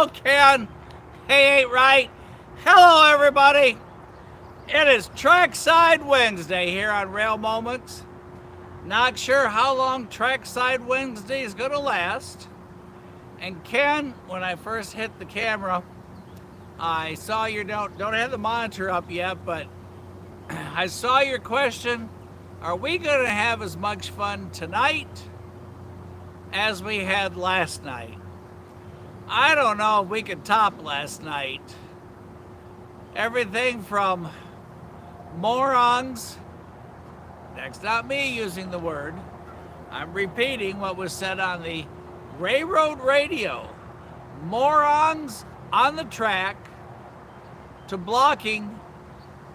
Hello, Ken. Hey, ain't right. Hello, everybody. It is Trackside Wednesday here on Rail Moments. Not sure how long Trackside Wednesday is going to last. And Ken, when I first hit the camera, I saw you don't have the monitor up yet, but I saw your question. Are we going to have as much fun tonight as we had last night? I don't know if we could top last night. Everything from morons, that's not me using the word, I'm repeating what was said on the railroad radio. Morons on the track to blocking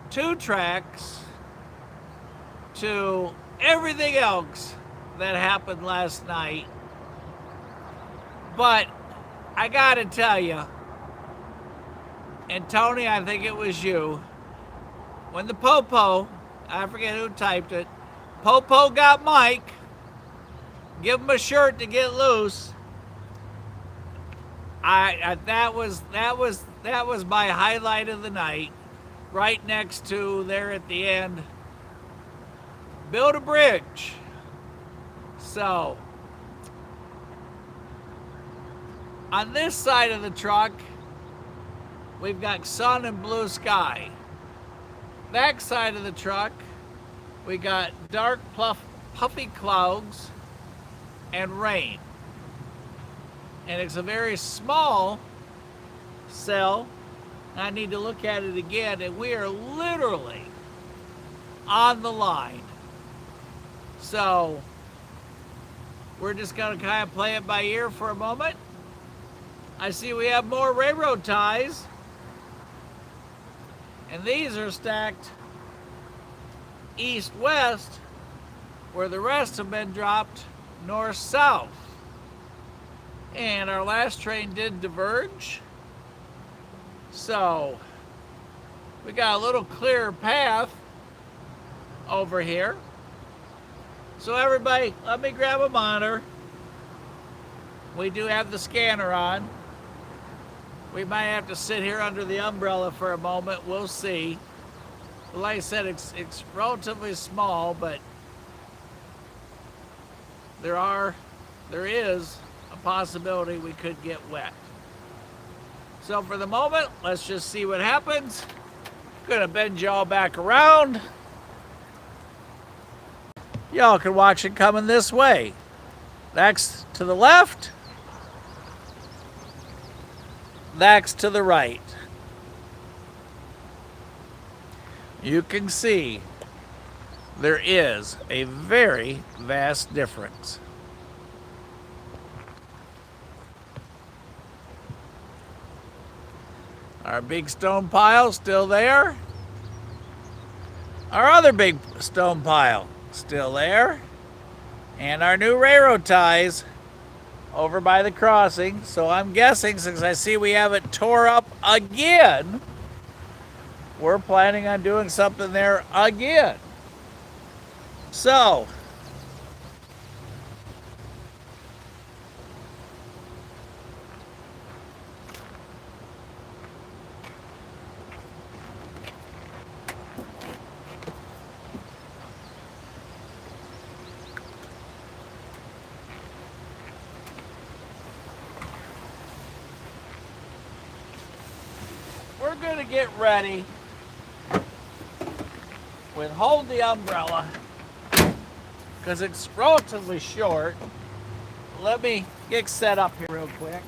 2 tracks to everything else that happened last night. But I gotta tell you, and Tony, I think it was you, when the Popo, I forget who typed it, Popo got Mike, give him a shirt to get loose. That was my highlight of the night. Right next to there at the end, build a bridge. So on this side of the truck, we've got sun and blue sky. That side of the truck, we got dark, puffy clouds and rain. And it's a very small cell. I need to look at it again, and we are literally on the line. So we're just going to kind of play it by ear for a moment. I see we have more railroad ties, and these are stacked east-west, where the rest have been dropped north-south. And our last train did diverge, so we got a little clearer path over here. So everybody, let me grab a monitor. We do have the scanner on. We might have to sit here under the umbrella for a moment. We'll see. Like I said, it's relatively small, but there is a possibility we could get wet. So for the moment, let's just see what happens. Gonna bend y'all back around. Y'all can watch it coming this way. That's to the left. That's to the right. You can see there is a very vast difference. Our big stone pile still there. Our other big stone pile still there. And our new railroad ties over by the crossing. So I'm guessing, since I see we have it tore up again, we're planning on doing something there again. So we're going to get ready with hold the umbrella because it's relatively short. Let me get set up here real quick.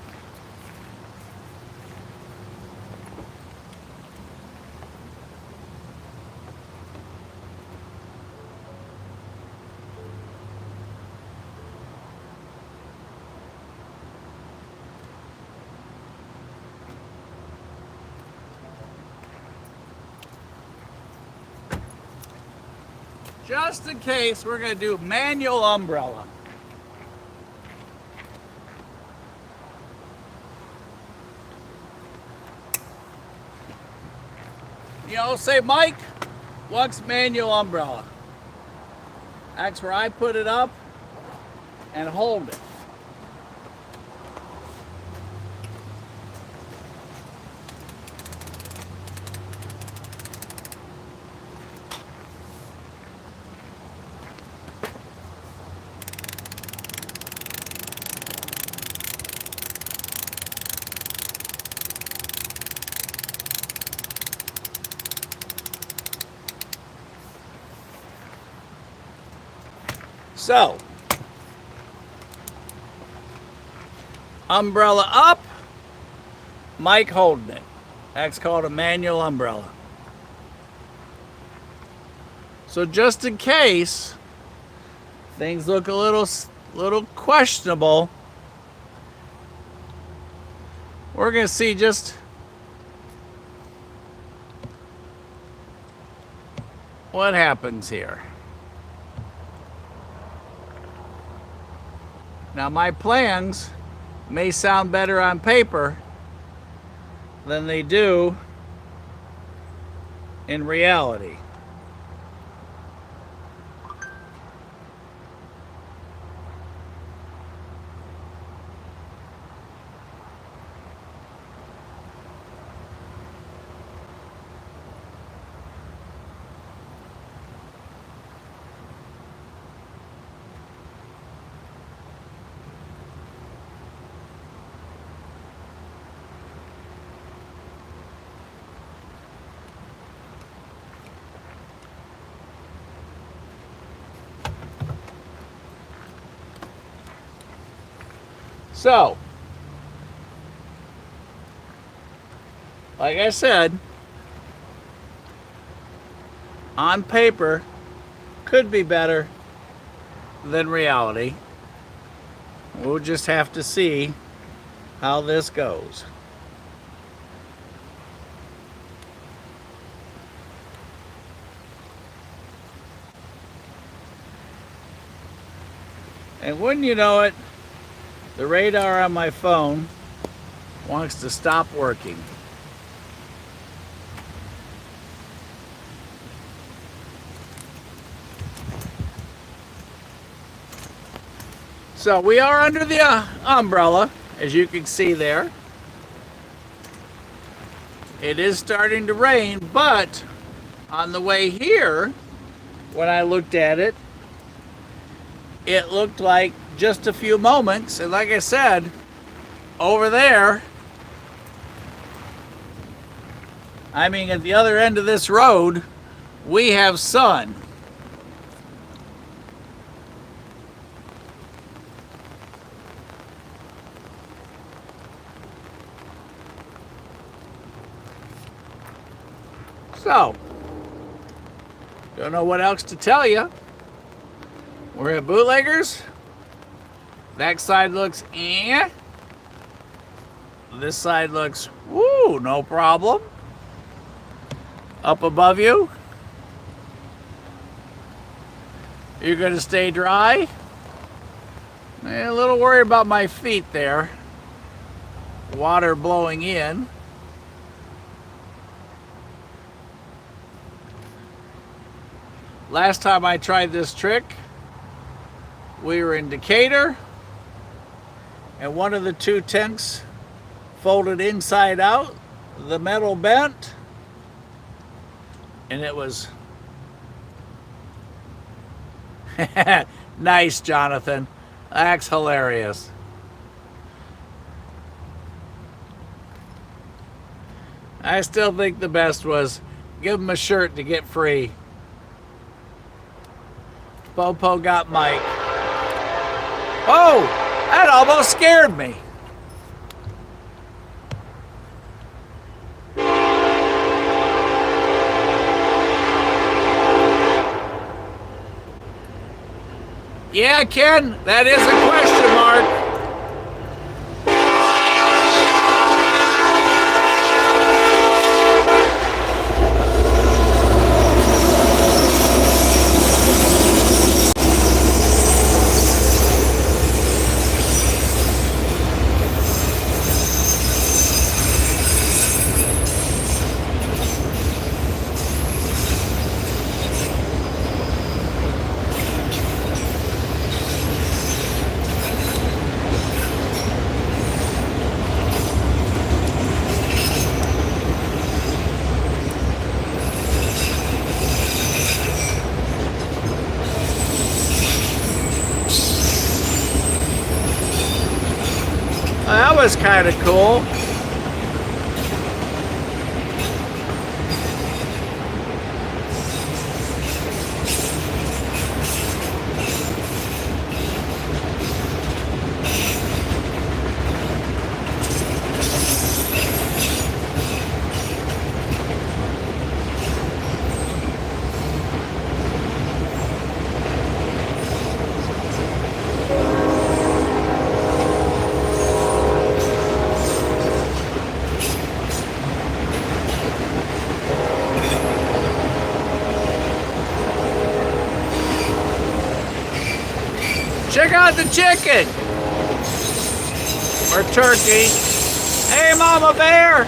Just in case, we're going to do manual umbrella. You know, say, Mike, what's manual umbrella? That's where I put it up and hold it. So, umbrella up, Mike holding it. That's called a manual umbrella. So just in case things look a little questionable, we're going to see just what happens here. Now my plans may sound better on paper than they do in reality. So, like I said, on paper, could be better than reality. We'll just have to see how this goes. And wouldn't you know it, the radar on my phone wants to stop working. So we are under the umbrella, as you can see there. It is starting to rain, but on the way here, when I looked at it, it looked like just a few moments. And like I said, over there, I mean, at the other end of this road, we have sun. So, don't know what else to tell you. We're at Bootleggers. That side looks eh. This side looks woo, no problem. Up above you, you're going to stay dry. A little worried about my feet there. Water blowing in. Last time I tried this trick, we were in Decatur, and one of the two tanks folded inside out, the metal bent, and it was nice, Jonathan. That's hilarious. I still think the best was give him a shirt to get free. Popo got Mike. Oh, that almost scared me. Yeah, Ken, that is a question mark. That was kind of cool. about the chicken? Or turkey? Hey, Mama Bear!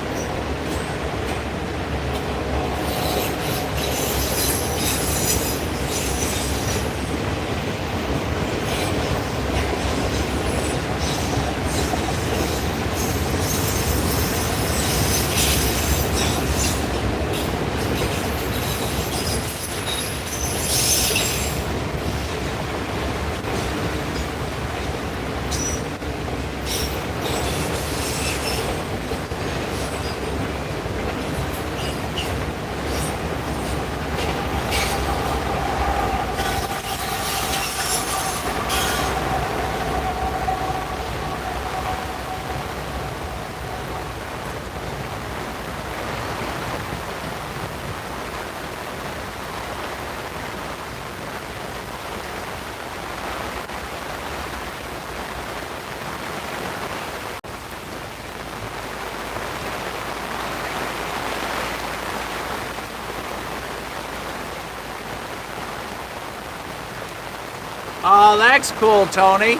Oh, that's cool, Tony.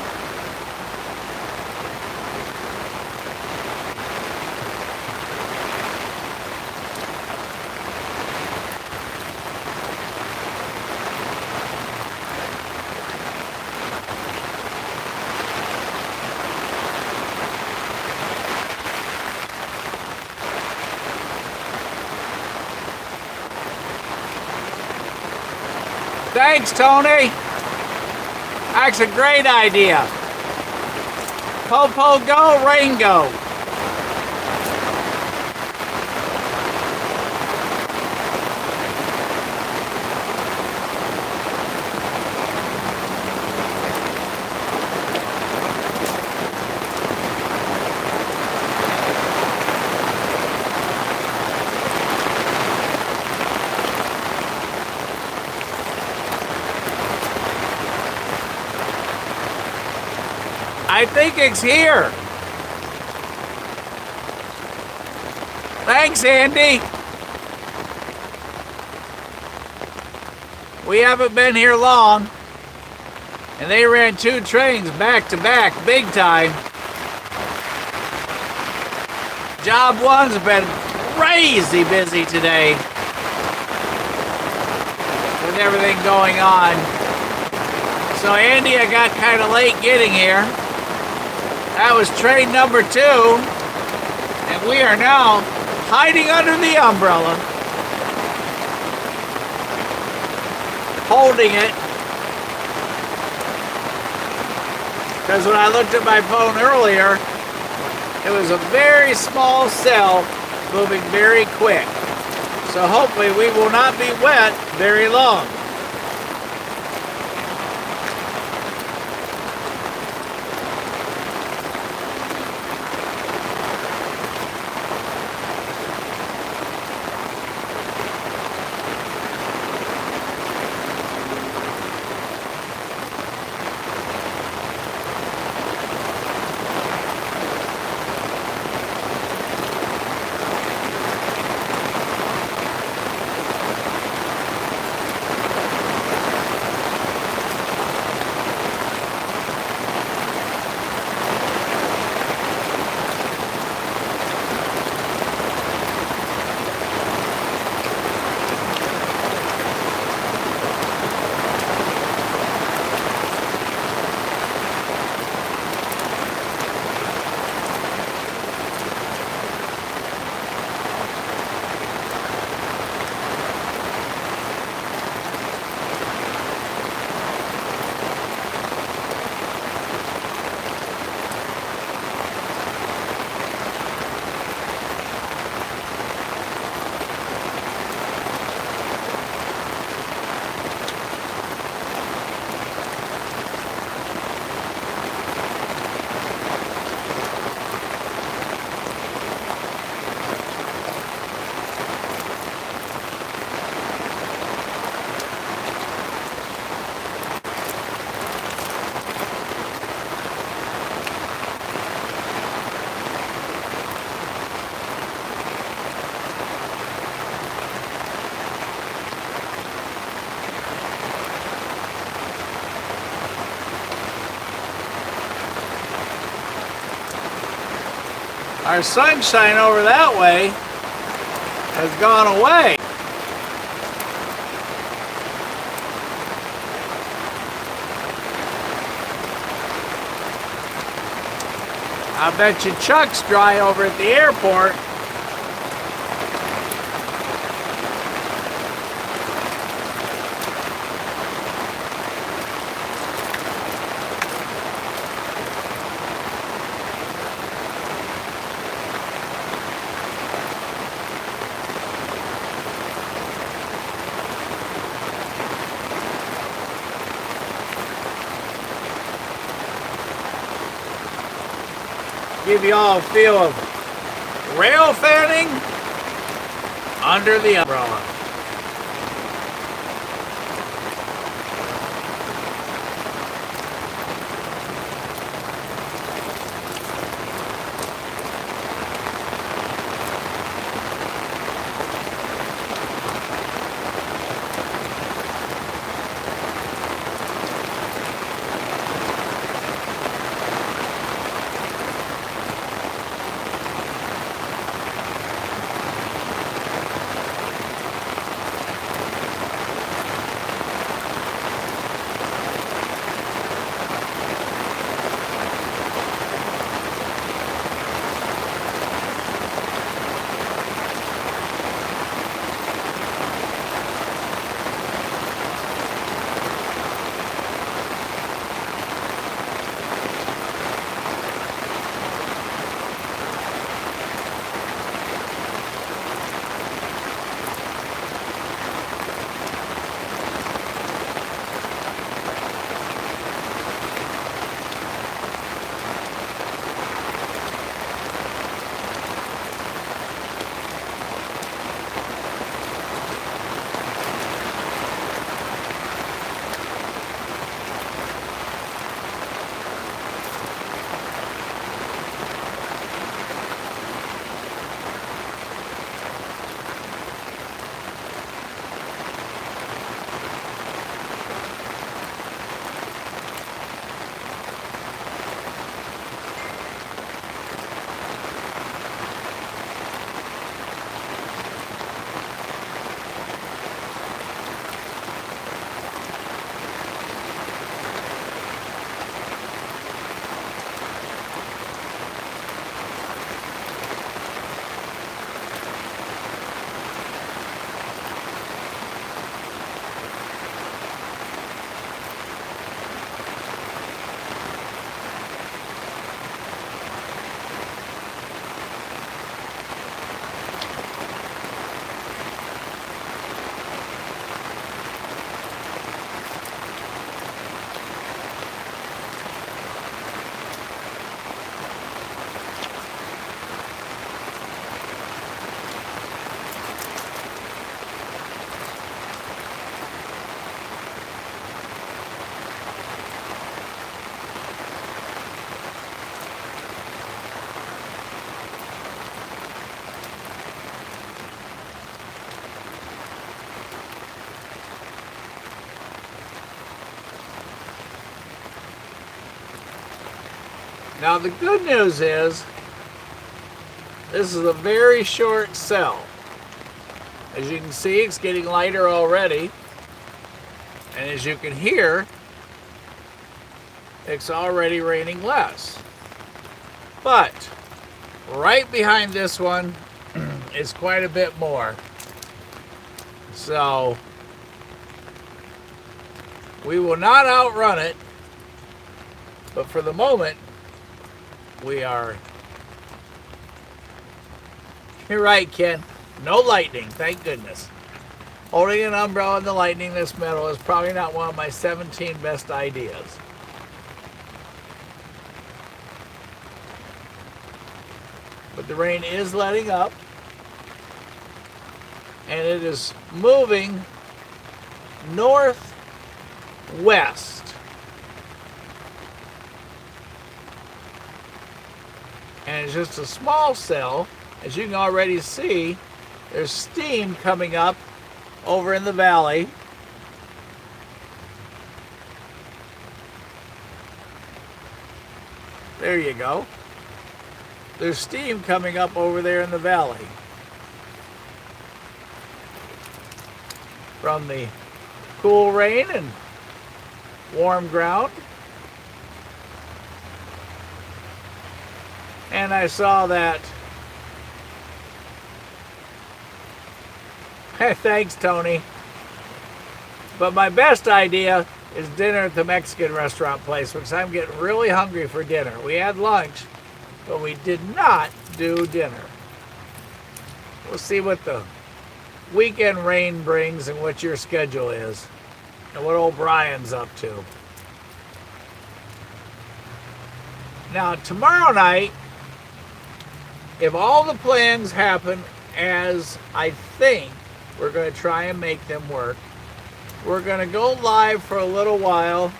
Thanks, Tony. That's a great idea. Popo go, rain go. I think it's here. Thanks, Andy. We haven't been here long, and they ran 2 trains back to back, big time. Job 1's been crazy busy today with everything going on. So Andy, I got kind of late getting here. That was train number 2, and we are now hiding under the umbrella, holding it, because when I looked at my phone earlier, it was a very small cell moving very quick. So hopefully we will not be wet very long. Our sunshine over that way has gone away. I bet you Chuck's dry over at the airport. Give you all a feel of rail fanning under the umbrella. Now the good news is, this is a very short cell. As you can see, it's getting lighter already. And as you can hear, it's already raining less. But right behind this one is quite a bit more. So we will not outrun it, but for the moment, we are... You're right, Ken. No lightning, thank goodness. Holding an umbrella in the lightning this metal is probably not one of my 17 best ideas. But the rain is letting up, and it is moving northwest. And it's just a small cell. As you can already see, there's steam coming up over in the valley. There you go. there's steam coming up over there in the valley from the cool rain and warm ground. And I saw that. Thanks, Tony. But my best idea is dinner at the Mexican restaurant place, because I'm getting really hungry for dinner. We had lunch, but we did not do dinner. We'll see what the weekend rain brings and what your schedule is and what old Brian's up to. Now, tomorrow night, if all the plans happen as I think, we're going to try and make them work. We're going to go live for a little while,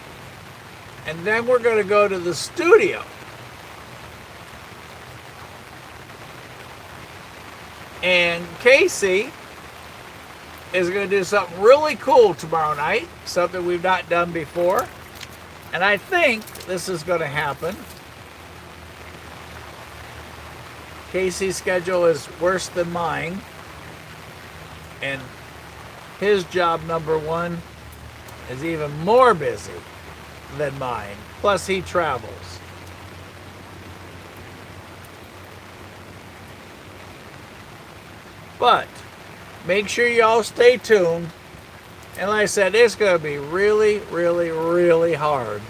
and then we're going to go to the studio. And Casey is going to do something really cool tomorrow night, something we've not done before. And I think this is going to happen. Casey's schedule is worse than mine, and his job number one is even more busy than mine. Plus he travels. But make sure you all stay tuned. And like I said, it's going to be really, really, really hard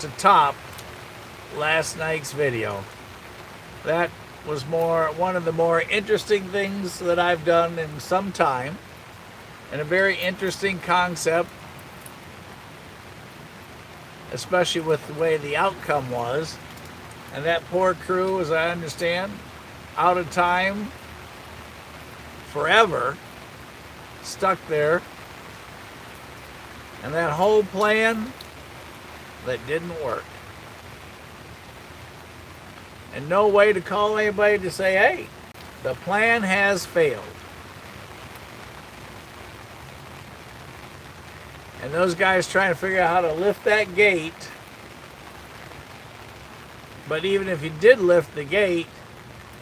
to top last night's video. That was one of the more interesting things that I've done in some time, and a very interesting concept, especially with the way the outcome was. And that poor crew, as I understand, out of time forever, stuck there, and that whole plan that didn't work. And no way to call anybody to say, hey, the plan has failed. And those guys trying to figure out how to lift that gate. But even if you did lift the gate,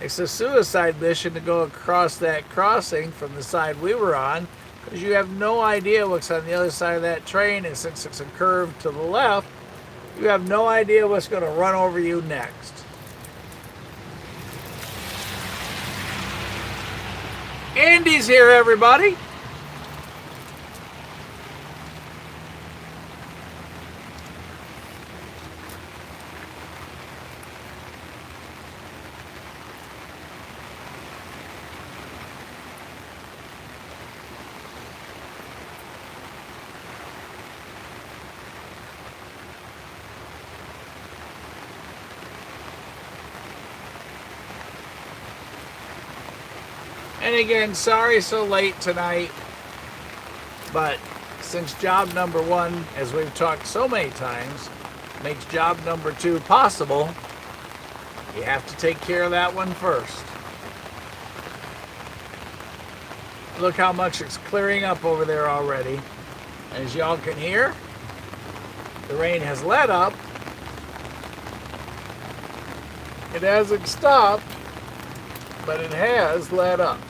it's a suicide mission to go across that crossing from the side we were on, because you have no idea what's on the other side of that train, and since it's a curve to the left, you have no idea what's going to run over you next. Andy's here, everybody. And again, sorry so late tonight, but since job number one, as we've talked so many times, makes job number two possible, you have to take care of that one first. Look how much it's clearing up over there already. As y'all can hear, the rain has let up. It hasn't stopped, but it has let up.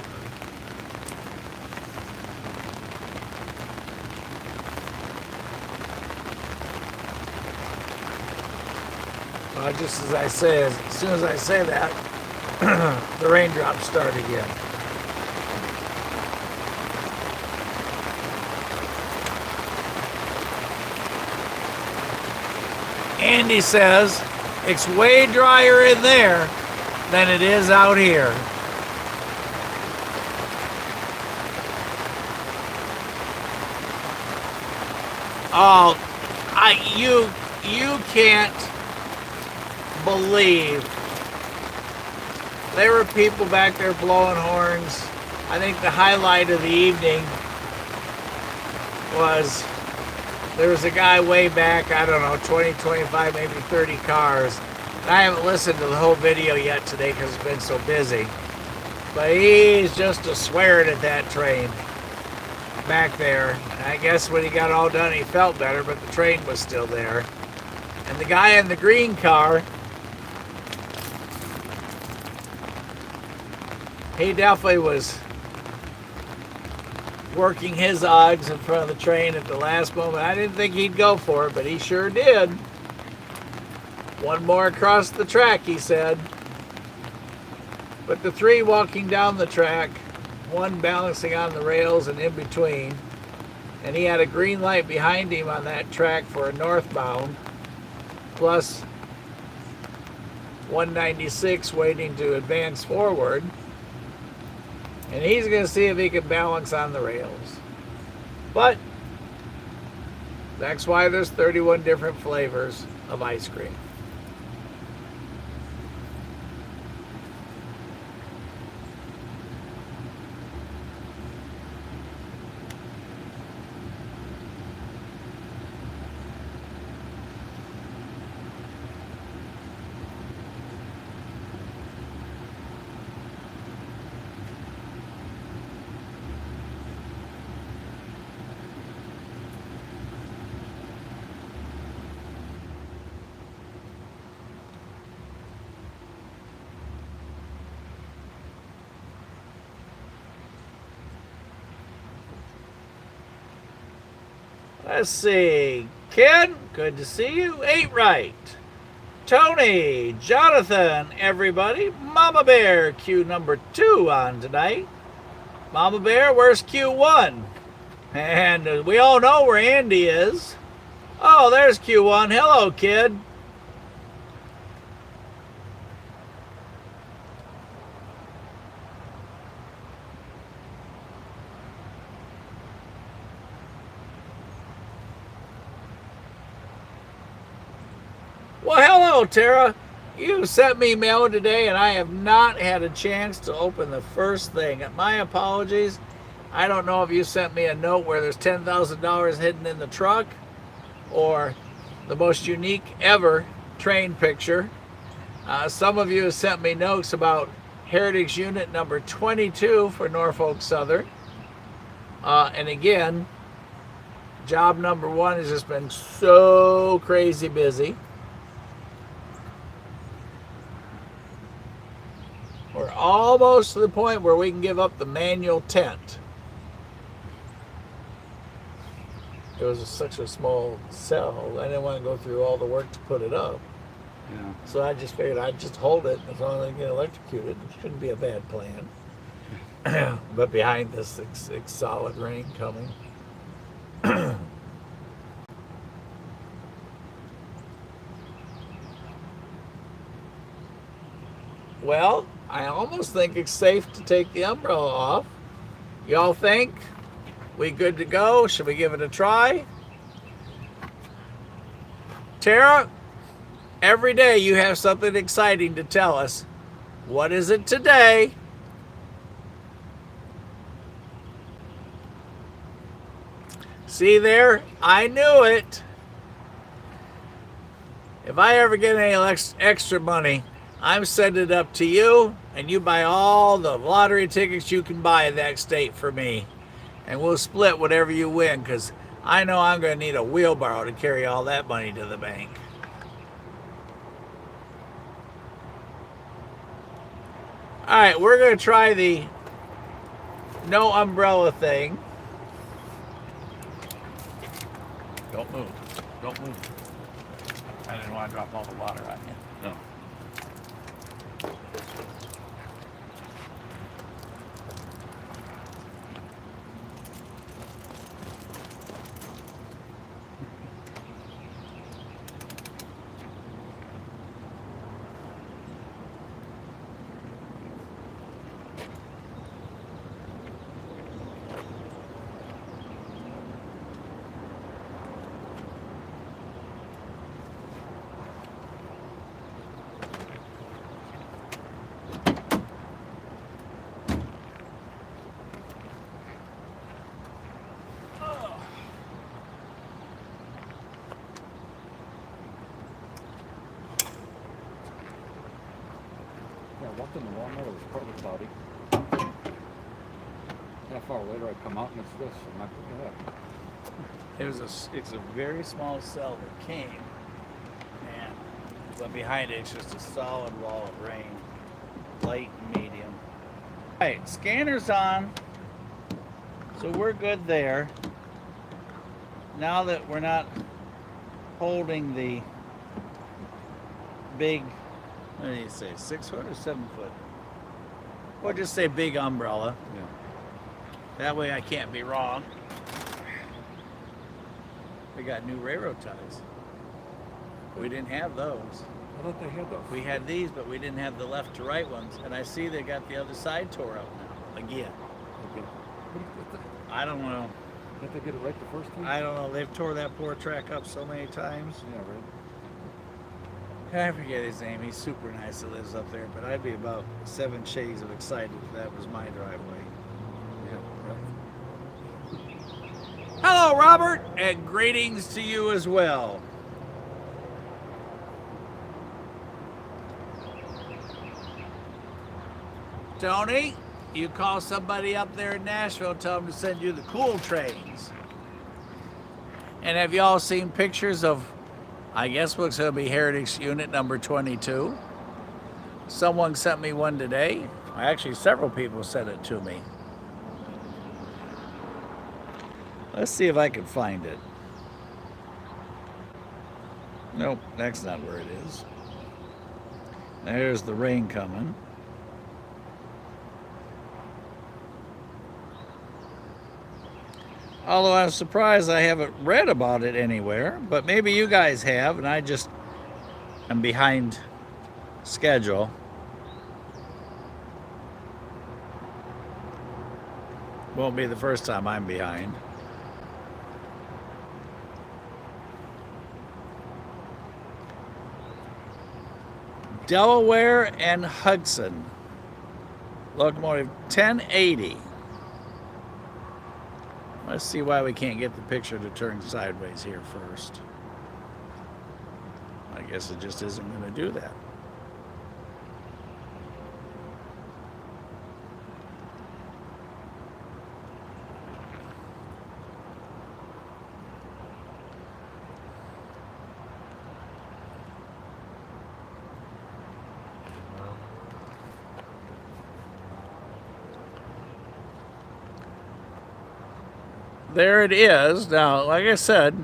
Well, just as I say, as soon as I say that, the raindrops start again. Andy says it's way drier in there than it is out here. Oh, you can't believe there were people back there blowing horns. I think the highlight of the evening was there was a guy way back, I don't know, 20, 25, maybe 30 cars. And I haven't listened to the whole video yet today because it's been so busy. But he's just a swearing at that train back there. And I guess when he got all done, he felt better, but the train was still there. And the guy in the green car he definitely was working his odds in front of the train at the last moment. I didn't think he'd go for it, but he sure did. One more across the track, he said. But the three walking down the track, one balancing on the rails and in between, and he had a green light behind him on that track for a northbound, plus 196 waiting to advance forward. And he's going to see if he can balance on the rails. But that's why there's 31 different flavors of ice cream. Let's see. Ken, good to see you. 8 right. Tony, Jonathan, everybody. Mama Bear, cue number 2 on tonight. Mama Bear, where's Q1? And we all know where Andy is. Oh, there's Q1. Hello, kid. Well, hello, Tara. You sent me mail today, and I have not had a chance to open the first thing. My apologies. I don't know if you sent me a note where there's $10,000 hidden in the truck, or the most unique ever train picture. Some of you have sent me notes about Heritage Unit number 22 for Norfolk Southern. And again, job number 1 has just been so crazy busy. We're almost to the point where we can give up the manual tent. It was such a small cell, I didn't want to go through all the work to put it up. Yeah. So I just figured I'd just hold it as long as I get electrocuted. It shouldn't be a bad plan. But behind this, it's solid rain coming. Well, I almost think it's safe to take the umbrella off. Y'all think? We good to go? Should we give it a try? Tara, every day you have something exciting to tell us. What is it today? See there? I knew it. If I ever get any extra money, I'm sending it up to you, and you buy all the lottery tickets you can buy in that state for me. And we'll split whatever you win, because I know I'm going to need a wheelbarrow to carry all that money to the bank. All right, we're going to try the no umbrella thing. Don't move. Don't move. I didn't want to drop all the water on you. No. I walked in the walnut, it was partly cloudy. Half hour later I come out and it's this. I'm like, look at that. It's a very small cell that came, and but behind it, it's just a solid wall of rain, light and medium. Right, scanner's on. So we're good there. Now that we're not holding the big, what do you say, 6 foot or 7 foot? Or just say big umbrella. Yeah. That way I can't be wrong. We got new railroad ties. We didn't have those. I thought they had those. We had these, but we didn't have the left to right ones. And I see they got the other side tore out now, again. Okay. I don't know. Did they get it right the first time? I don't know. They've tore that poor track up so many times. Yeah, right. I forget his name. He's super nice that lives up there, but I'd be about 7 shades of excited if that was my driveway. Yeah. Hello, Robert, and greetings to you as well. Tony, you call somebody up there in Nashville, tell them to send you the cool trains. And have y'all seen pictures of, I guess what's going to be Heritage Unit number 22? Someone sent me one today. Actually, several people sent it to me. Let's see if I can find it. Nope, that's not where it is. There's the rain coming. Although I'm surprised I haven't read about it anywhere, but maybe you guys have, and I just am behind schedule. Won't be the first time I'm behind. Delaware and Hudson. Locomotive 1080. Let's see why we can't get the picture to turn sideways here first. I guess it just isn't going to do that. There it is. Now, like I said,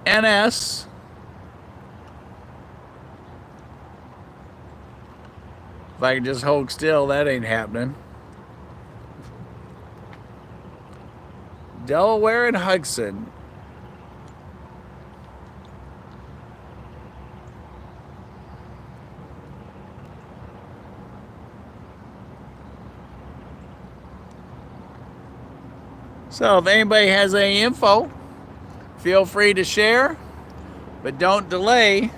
NS if I can just hold still, that ain't happening. Delaware and Hudson. So if anybody has any info, feel free to share, but don't delay,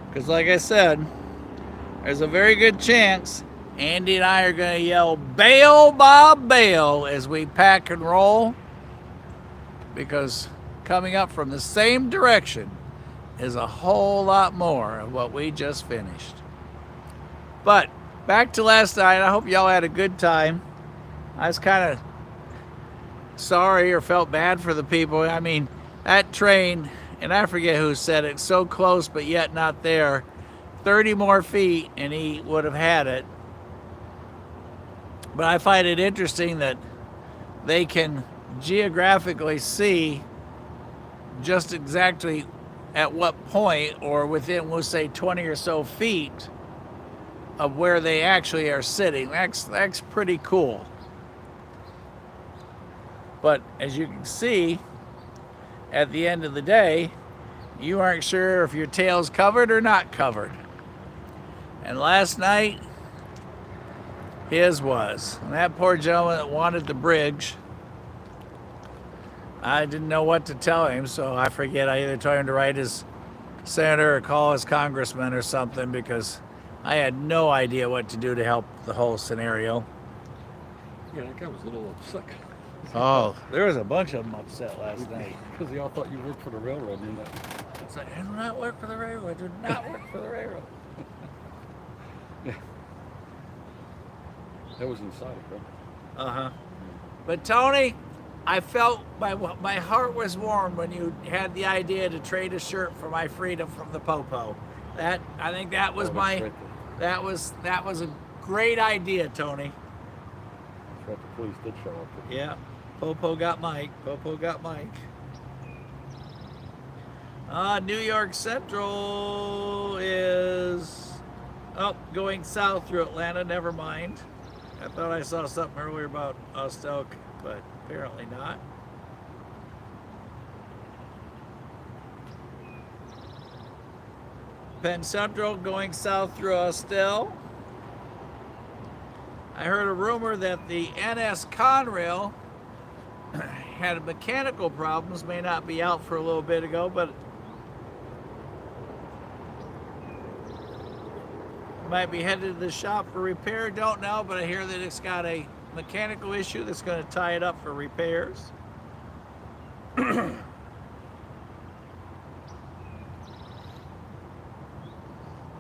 because like I said, there's a very good chance Andy and I are going to yell bail Bob bail as we pack and roll, because coming up from the same direction is a whole lot more of what we just finished. But back to last night, I hope y'all had a good time. I was kind of sorry or felt bad for the people. I mean, that train, and I forget who said it, so close but yet not there. 30 more feet and he would have had it. But I find it interesting that they can geographically see just exactly at what point, or within, we'll say 20 or so feet of where they actually are sitting. That's pretty cool. But as you can see, at the end of the day, you aren't sure if your tail's covered or not covered. And last night, his was. And that poor gentleman that wanted the bridge, I didn't know what to tell him, so I forget. I either told him to write his senator or call his congressman or something, because I had no idea what to do to help the whole scenario. Yeah, that guy was a little upset. Oh, there was a bunch of them upset last night. Because they all thought you worked for the railroad. And It's like, I do not work for the railroad. I do not work for the railroad. yeah. That was inside, right? Uh-huh. But Tony, I felt my heart was warm when you had the idea to trade a shirt for my freedom from the popo. I think that was Oh, that's right there. that was Great idea, Tony. That's right, the police did show up. Yeah. Popo got Mike. Popo got Mike. New York Central is going south through Atlanta. Never mind. I thought I saw something earlier about Ostelk, but apparently not. Penn Central going south through Austell. I heard a rumor that the NS Conrail had mechanical problems, may not be out for a little bit ago, but might be headed to the shop for repair. Don't know, but I hear that it's got a mechanical issue that's going to tie it up for repairs.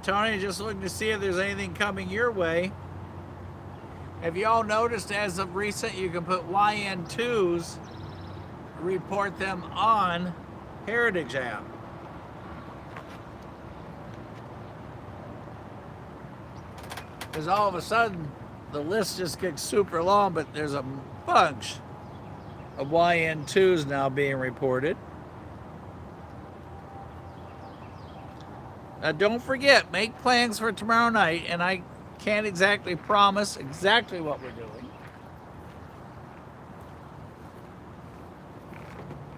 Tony, just looking to see if there's anything coming your way. Have you all noticed as of recent you can put YN2s, report them on Heritage app? Because all of a sudden the list just gets super long, but there's a bunch of YN2s now being reported. Now don't forget, make plans for tomorrow night, and I can't exactly promise exactly what we're doing,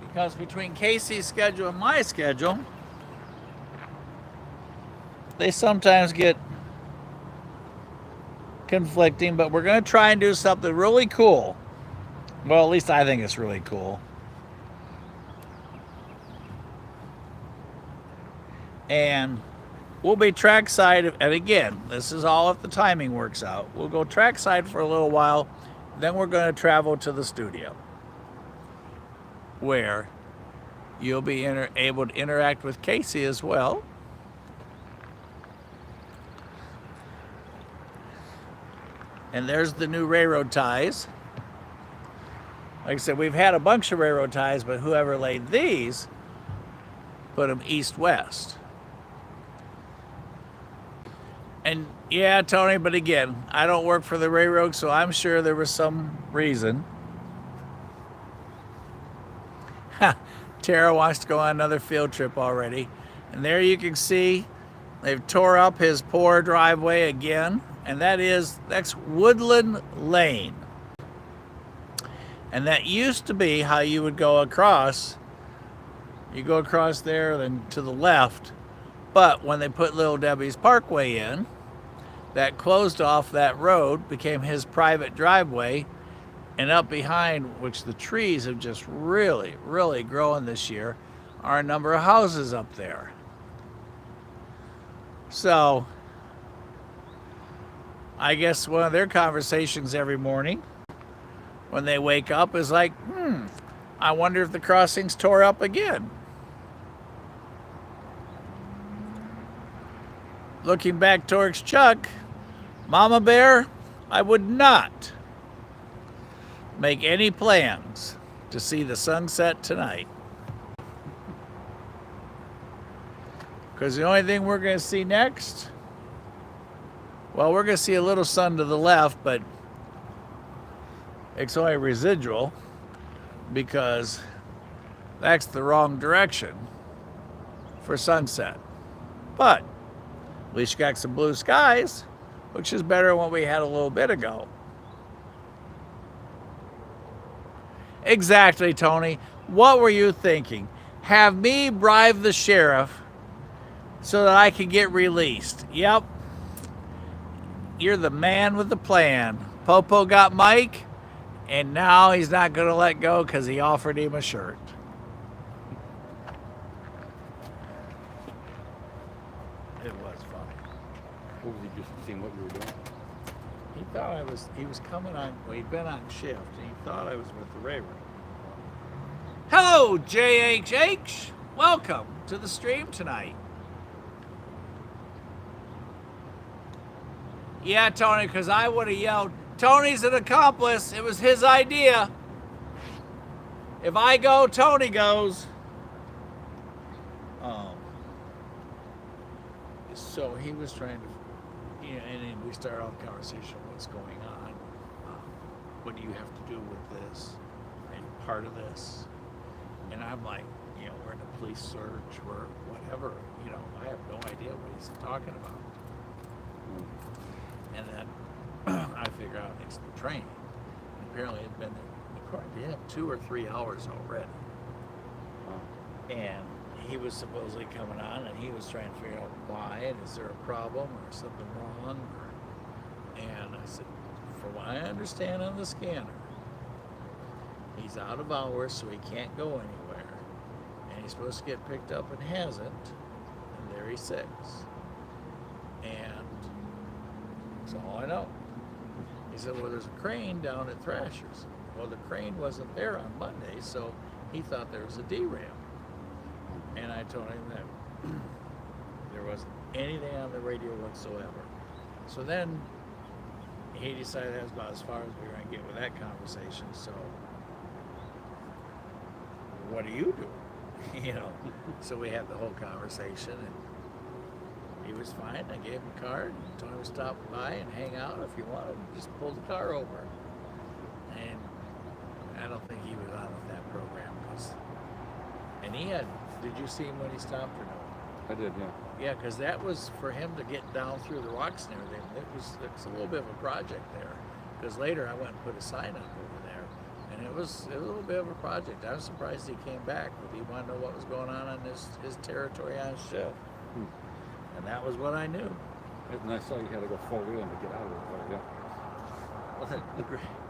because between Casey's schedule and my schedule, they sometimes get conflicting, but we're going to try and do something really cool. Well, at least I think it's really cool. And we'll be trackside, and again, this is all if the timing works out. We'll go trackside for a little while, then we're going to travel to the studio, where you'll be able to interact with Casey as well. And there's the new railroad ties. Like I said, we've had a bunch of railroad ties, but whoever laid these put them east-west. And yeah, Tony, but again, I don't work for the railroad, so I'm sure there was some reason. Tara wants to go on another field trip already. And there you can see they've tore up his poor driveway again. And that's Woodland Lane. And that used to be how you would go across. You go across there, then to the left. But when they put Little Debbie's Parkway in, that closed off that road, became his private driveway. And up behind, which the trees have just really, really grown this year, are a number of houses up there. So I guess one of their conversations every morning when they wake up is like, I wonder if the crossing's tore up again. Looking back towards Chuck, Mama Bear, I would not make any plans to see the sunset tonight. Because the only thing we're going to see next, well, we're going to see a little sun to the left, but it's only residual because that's the wrong direction for sunset. But at least you got some blue skies, which is better than what we had a little bit ago. Exactly, Tony. What were you thinking? Have me bribe the sheriff so that I can get released? Yep. You're the man with the plan. Popo got Mike, and now he's not going to let go because he offered him a shirt. It was funny. What was he just seeing what you were doing? He thought he was coming on, well, he'd been on shift, and he thought I was with the railroad. Hello, JHH. Welcome to the stream tonight. Yeah, Tony, because I would have yelled, Tony's an accomplice. It was his idea. If I go, Tony goes. So he was trying to you know, and then we start off the conversation, what's going on? What do you have to do with this? And part of this? And I'm like, you know, we're in a police search, we're whatever, you know, I have no idea what he's talking about. And then I figure out it's the train. And apparently it'd been in the 2 or 3 hours already. And he was supposedly coming on, and he was trying to figure out why, and is there a problem or something wrong? And I said, from what I understand on the scanner, he's out of hours, so he can't go anywhere. And he's supposed to get picked up and hasn't. And there he sits. And that's all I know. He said, well, there's a crane down at Thrasher's. Well, the crane wasn't there on Monday, so he thought there was a derail. And I told him that there wasn't anything on the radio whatsoever. So then he decided that's about as far as we were going to get with that conversation. So what do you do? You know, so we had the whole conversation, and he was fine. I gave him a card and told him to stop by and hang out if he wanted. Just pull the car over. And I don't think he was on with that program. And he had, did you see him when he stopped or no? I did, yeah. Yeah, because that was for him to get down through the rocks and everything. It's a little bit of a project there. Because later I went and put a sign up over there, and it was a little bit of a project. I was surprised he came back, but he wanted to know what was going on his territory on his ship. And that was what I knew. And I saw you had to go full wheel to get out of it, but yeah. Well, the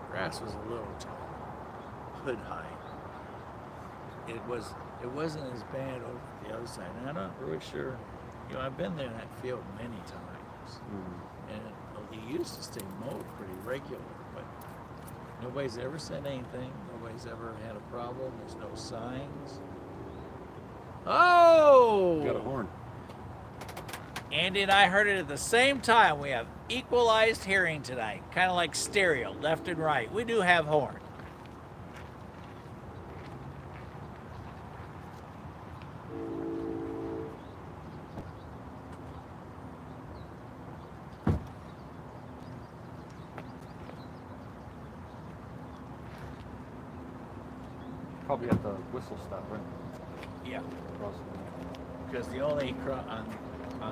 grass was a little tall, hood high. It wasn't as bad over the other side. And I'm not really sure. You know, I've been there in that field many times, and it used to stay mowed pretty regular, but nobody's ever said anything. Nobody's ever had a problem. There's no signs. Oh! You got a horn. Andy and I heard it at the same time. We have equalized hearing tonight, kind of like stereo, left and right. We do have horn. Probably at the whistle stop, right? Yeah. Crossing. Because the only on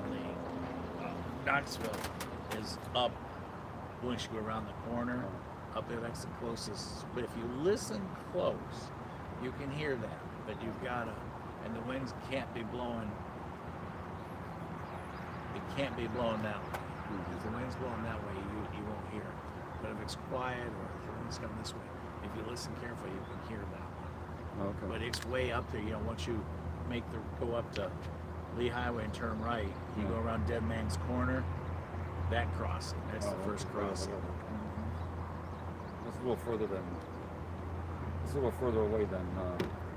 the Knoxville is up once you go around the corner. Up there, that's the closest. But if you listen close, you can hear that. But you've got to, and the winds can't be blowing. It can't be blowing that way. If the wind's blowing that way, you won't hear it. But if it's quiet or if the wind's coming this way, if you listen carefully, you can hear that one. Okay. But it's way up there. You know, once you go up to Lee Highway and turn right, you go around Dead Man's Corner. That crossing, that's the first crossing. It's a little further than. It's a little further away than.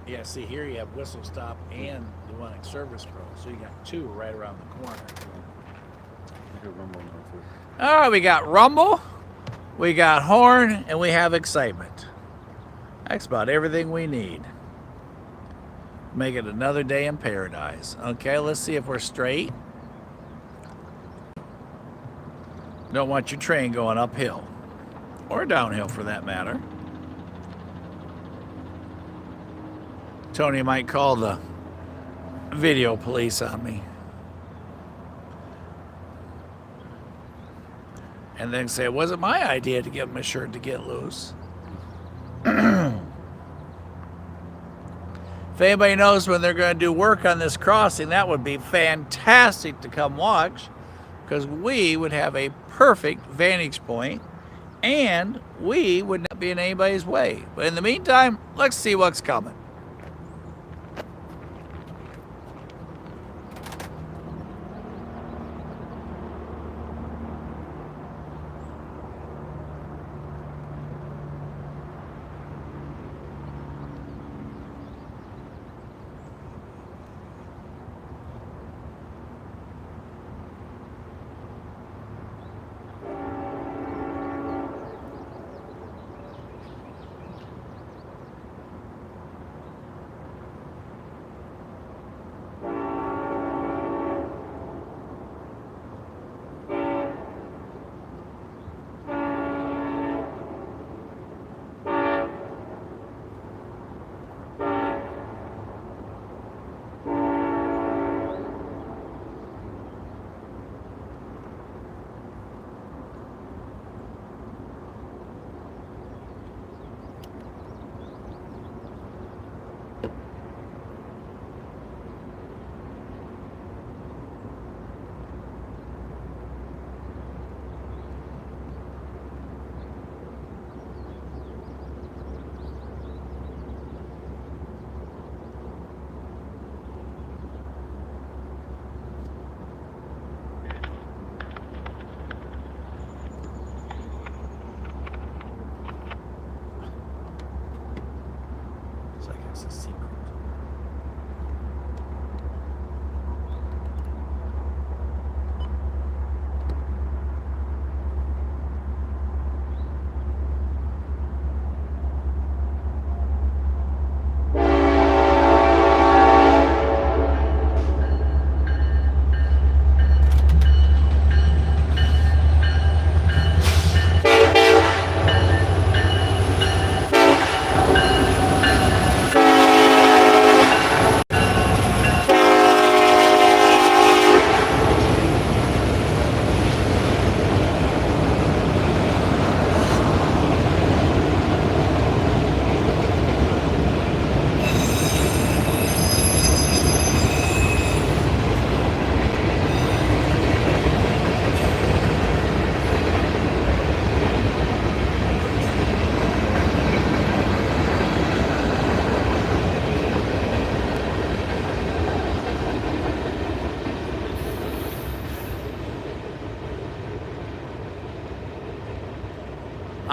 Yeah. See, here you have Whistle Stop and the one at Service Road, so you got two right around the corner. I hear rumble now too. All right, we got rumble, we got horn, and we have excitement. That's about everything we need. Make it another day in paradise. Okay, let's see if we're straight. Don't want your train going uphill. Or downhill for that matter. Tony might call the video police on me. And then say it wasn't my idea to give him a shirt to get loose. If anybody knows when they're going to do work on this crossing, that would be fantastic to come watch, because we would have a perfect vantage point and we would not be in anybody's way. But in the meantime, let's see what's coming.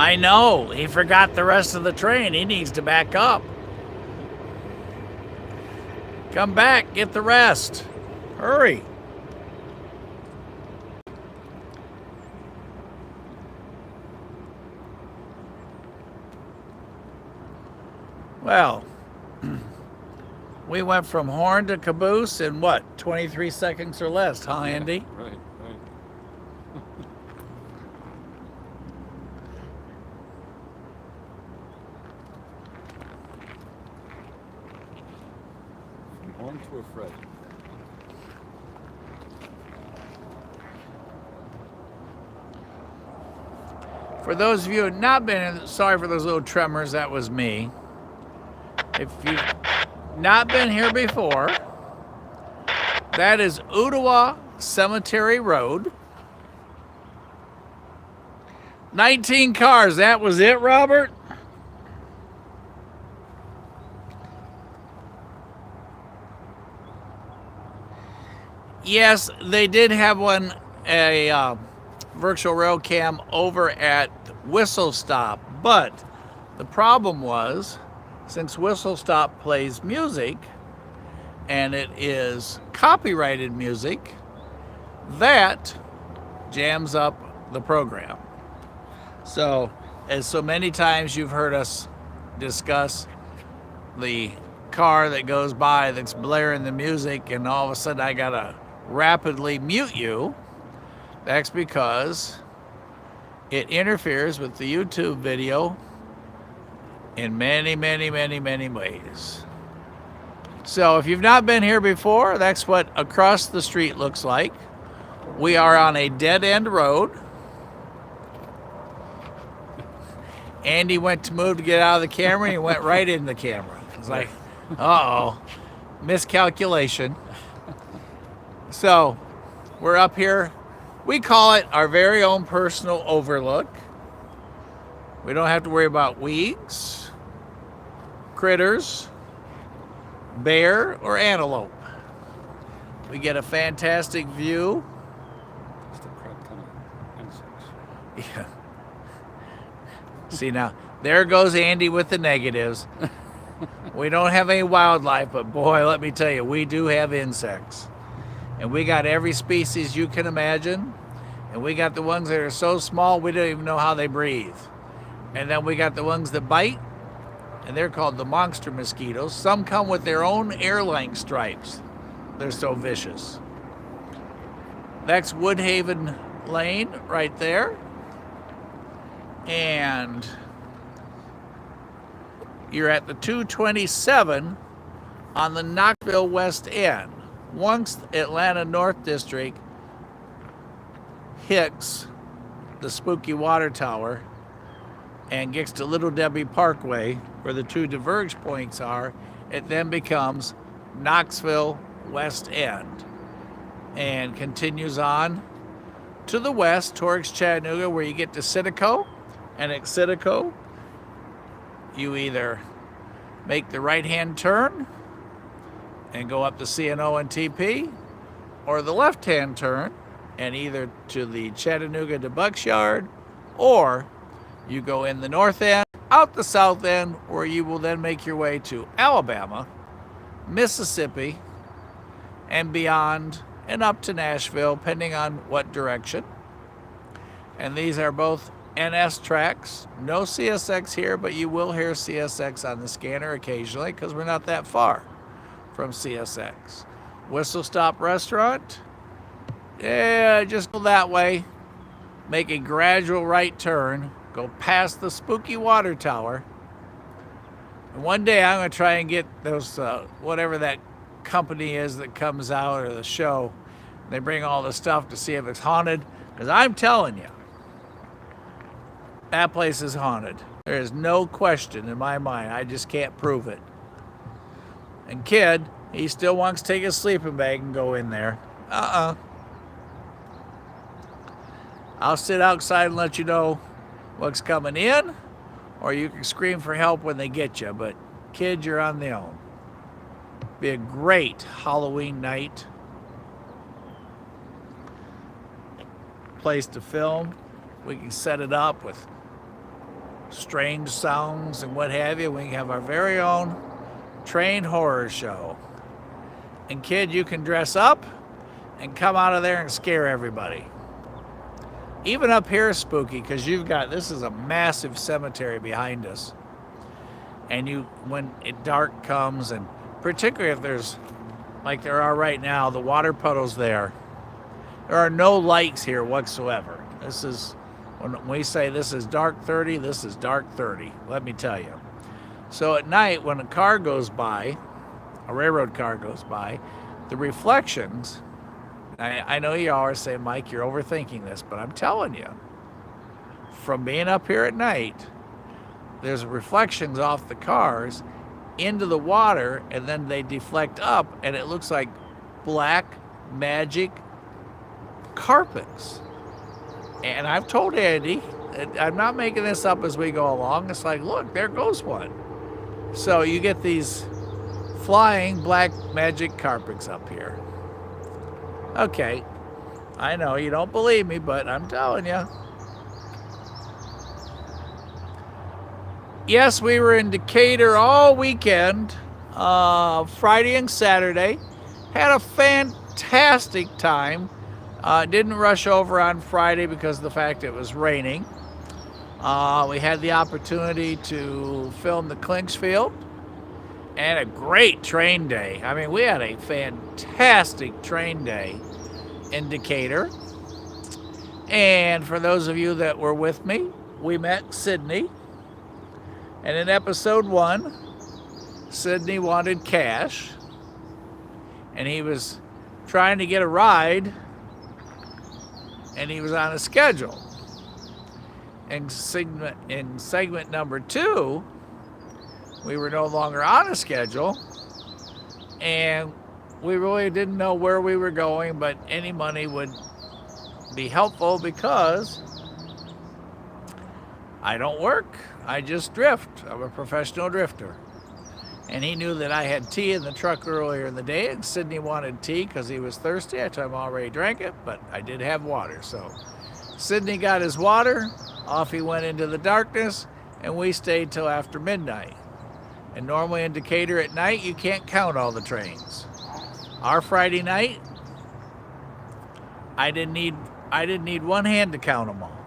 I know. He forgot the rest of the train. He needs to back up. Come back. Get the rest. Hurry. Well, we went from horn to caboose in what, 23 seconds or less, huh, Andy? Right, right. From horn to a fret. For those of you who have not been, sorry for those little tremors, that was me. If you've not been here before, that is Ottawa Cemetery Road. 19 cars, that was it, Robert? Yes, they did have a virtual rail cam over at Whistle Stop, but the problem was, since Whistle Stop plays music, and it is copyrighted music, that jams up the program. So, as so many times you've heard us discuss the car that goes by that's blaring the music, and all of a sudden I gotta rapidly mute you, that's because it interferes with the YouTube video in many, many, many, many ways. So if you've not been here before, that's what across the street looks like. We are on a dead-end road. Andy went to move to get out of the camera, and he went right in the camera. It's like, uh-oh, miscalculation. So we're up here. We call it our very own personal overlook. We don't have to worry about weeds, critters, bear, or antelope. We get a fantastic view. Just a crap ton of insects. Yeah. See now, there goes Andy with the negatives. We don't have any wildlife, but boy, let me tell you, we do have insects. And we got every species you can imagine. And we got the ones that are so small, we don't even know how they breathe. And then we got the ones that bite, and they're called the monster mosquitoes. Some come with their own airline stripes. They're so vicious. That's Woodhaven Lane right there. And you're at the 227 on the Knoxville West End. Once Atlanta North District hits the Spooky Water Tower and gets to Little Debbie Parkway, where the two diverge points are, it then becomes Knoxville West End and continues on to the west towards Chattanooga, where you get to Citico. And at Citico, you either make the right-hand turn and go up to CNO and TP, or the left-hand turn and either to the Chattanooga to Bucks Yard, or you go in the north end, out the south end, where you will then make your way to Alabama, Mississippi, and beyond, and up to Nashville, depending on what direction. And these are both NS tracks. No CSX here, but you will hear CSX on the scanner occasionally because we're not that far from CSX. Whistle Stop Restaurant. Yeah, just go that way. Make a gradual right turn. Go past the Spooky Water Tower. And one day I'm going to try and get those, whatever that company is that comes out, or the show. They bring all the stuff to see if it's haunted. Because I'm telling you, that place is haunted. There is no question in my mind. I just can't prove it. And kid, he still wants to take his sleeping bag and go in there. I'll sit outside and let you know what's coming in, or you can scream for help when they get you. But kid, you're on the own. Be a great Halloween night. Place to film. We can set it up with strange sounds and what have you. We can have our very own train horror show. And kid, you can dress up and come out of there and scare everybody. Even up here is spooky because this is a massive cemetery behind us. And when dark comes, and particularly if there's, like there are right now, the water puddles there are no lights here whatsoever. This is, when we say this is dark 30, this is dark 30, let me tell you. So at night, when a car goes by, a railroad car goes by, the reflections, I know you always say, Mike, you're overthinking this, but I'm telling you, from being up here at night, there's reflections off the cars into the water, and then they deflect up, and it looks like black magic carpets. And I've told Andy, I'm not making this up as we go along. It's like, look, there goes one. So you get these flying black magic carpets up here. Okay, I know you don't believe me, but I'm telling you. Yes, we were in Decatur all weekend, Friday and Saturday. Had a fantastic time. Didn't rush over on Friday because of the fact it was raining. We had the opportunity to film the Clinksfield and a great train day. I mean, we had a fantastic train day in Decatur. And for those of you that were with me, we met Sydney. And in episode 1, Sydney wanted cash. And he was trying to get a ride. And he was on a schedule. In segment number 2, we were no longer on a schedule, and we really didn't know where we were going, but any money would be helpful because I don't work, I just drift. I'm a professional drifter. And he knew that I had tea in the truck earlier in the day, and Sydney wanted tea because he was thirsty. I told him I already drank it, but I did have water. So Sydney got his water, off he went into the darkness, and we stayed till after midnight. And normally in Decatur at night, you can't count all the trains. Our Friday night, I didn't need one hand to count them all.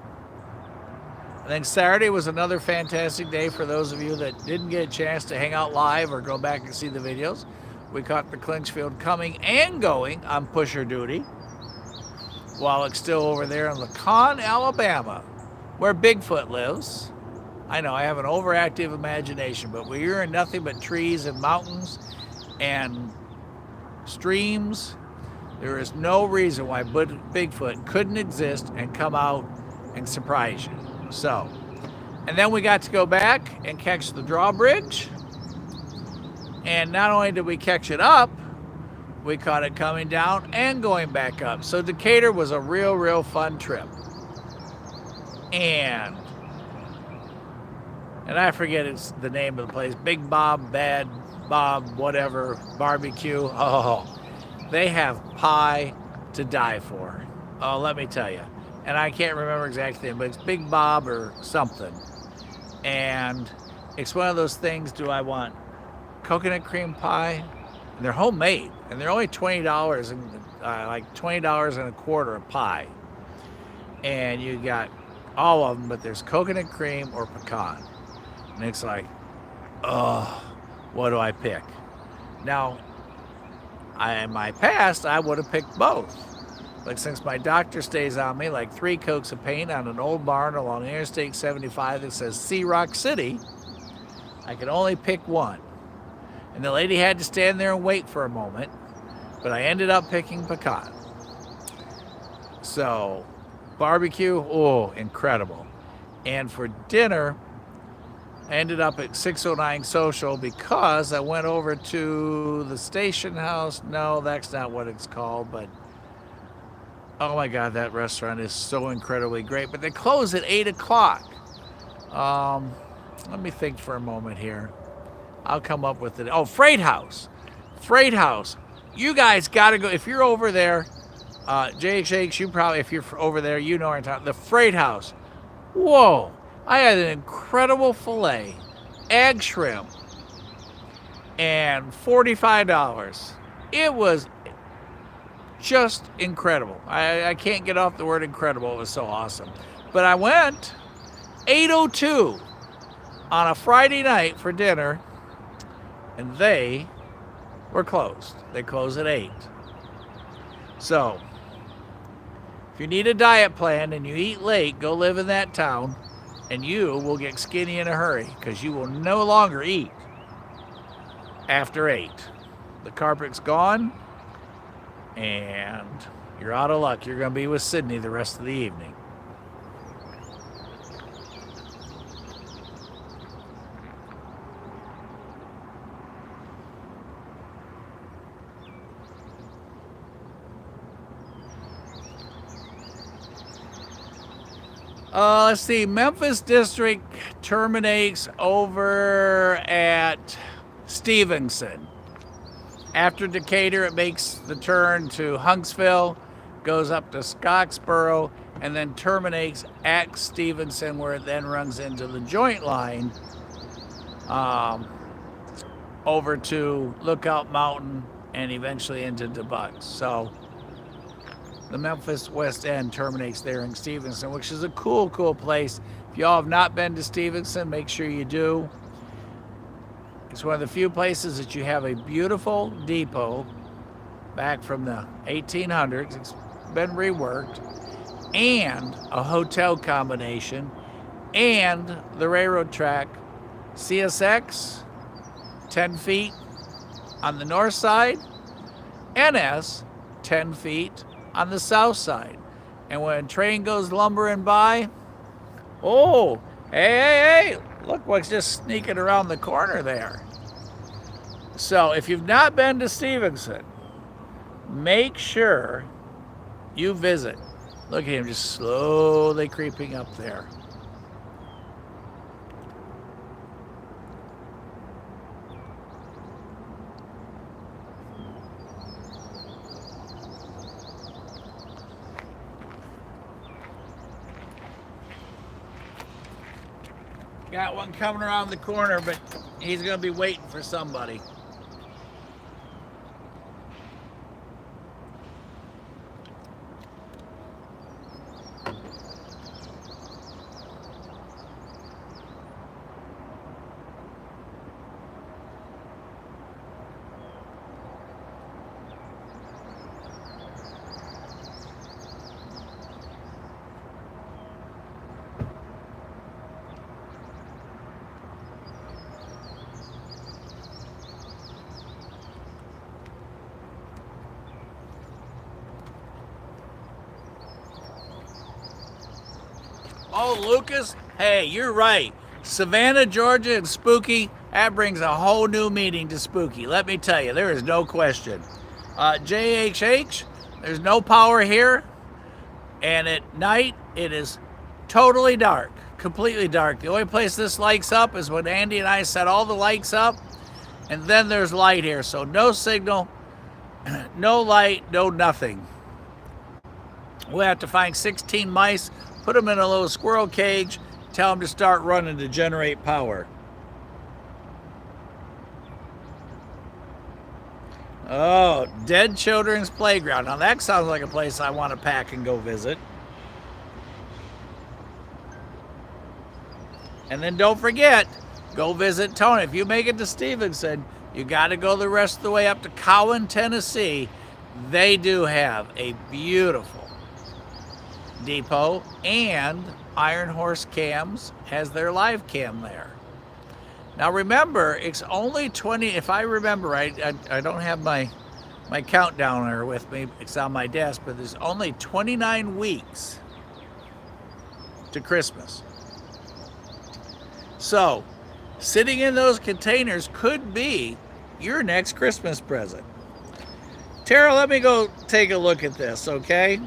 I think Saturday was another fantastic day for those of you that didn't get a chance to hang out live or go back and see the videos. We caught the Clinksfield coming and going on pusher duty while it's still over there in Lacan, Alabama, where Bigfoot lives. I know I have an overactive imagination, but when you're in nothing but trees and mountains and streams, there is no reason why Bigfoot couldn't exist and come out and surprise you. So, and then we got to go back and catch the drawbridge. And not only did we catch it up, we caught it coming down and going back up. So Decatur was a real fun trip. And I forget it's the name of the place, Big Bob, Bad Bob, whatever, barbecue. Oh, they have pie to die for. Oh, let me tell you. And I can't remember exactly, but it's Big Bob or something. And it's one of those things, do I want coconut cream pie? And they're homemade, and they're only $20 and like $20 and a quarter a pie. And you got all of them, but there's coconut cream or pecan. And it's like, oh, what do I pick? Now, in my past, I would have picked both. But since my doctor stays on me, like 3 coats of paint on an old barn along Interstate 75 that says Sea Rock City, I could only pick one. And the lady had to stand there and wait for a moment, but I ended up picking pecan. So, barbecue, oh, incredible. And for dinner, I ended up at 609 Social because I went over to the station house. No, that's not what it's called, but oh my God, that restaurant is so incredibly great. But they close at 8 o'clock. Let me think for a moment here. I'll come up with it. Oh, Freight House. Freight House. You guys got to go. If you're over there, JXX, you probably, if you're over there, you know where I'm talking. The Freight House. Whoa. I had an incredible filet, egg shrimp, and $45. It was just incredible. I can't get off the word incredible. It was so awesome. But I went 8:02 on a Friday night for dinner, and they were closed. They close at 8. So, if you need a diet plan and you eat late, go live in that town, and you will get skinny in a hurry because you will no longer eat after 8. The carpet's gone, and you're out of luck. You're going to be with Sydney the rest of the evening. Let's see. Memphis District terminates over at Stevenson. After Decatur, it makes the turn to Huntsville, goes up to Scottsboro, and then terminates at Stevenson, where it then runs into the joint line over to Lookout Mountain and eventually into DeBucks. So the Memphis West End terminates there in Stevenson, which is a cool place. If y'all have not been to Stevenson, make sure you do. It's one of the few places that you have a beautiful depot back from the 1800s. It's been reworked, and a hotel combination, and the railroad track. CSX, 10 feet on the north side, NS, 10 feet on the south side. And when a train goes lumbering by, oh, hey, look what's just sneaking around the corner there. So if you've not been to Stevenson, make sure you visit. Look at him just slowly creeping up there. Got one coming around the corner, but he's going to be waiting for somebody. Oh, Lucas, hey, you're right. Savannah, Georgia, and Spooky, that brings a whole new meaning to Spooky. Let me tell you, there is no question. JHH, there's no power here, and at night it is totally dark, completely dark. The only place this lights up is when Andy and I set all the lights up, and then there's light here. So no signal, no light, no nothing. We'll have to find 16 mice, put them in a little squirrel cage, tell them to start running to generate power. Oh, Dead Children's Playground. Now that sounds like a place I want to pack and go visit. And then don't forget, go visit Tony. If you make it to Stevenson, you got to go the rest of the way up to Cowan, Tennessee. They do have a beautiful depot, and Iron Horse Cams has their live cam there. Now remember, it's only 20, if I remember right, I don't have my countdown there with me, it's on my desk, but there's only 29 weeks to Christmas. So, sitting in those containers could be your next Christmas present. Tara, let me go take a look at this, okay?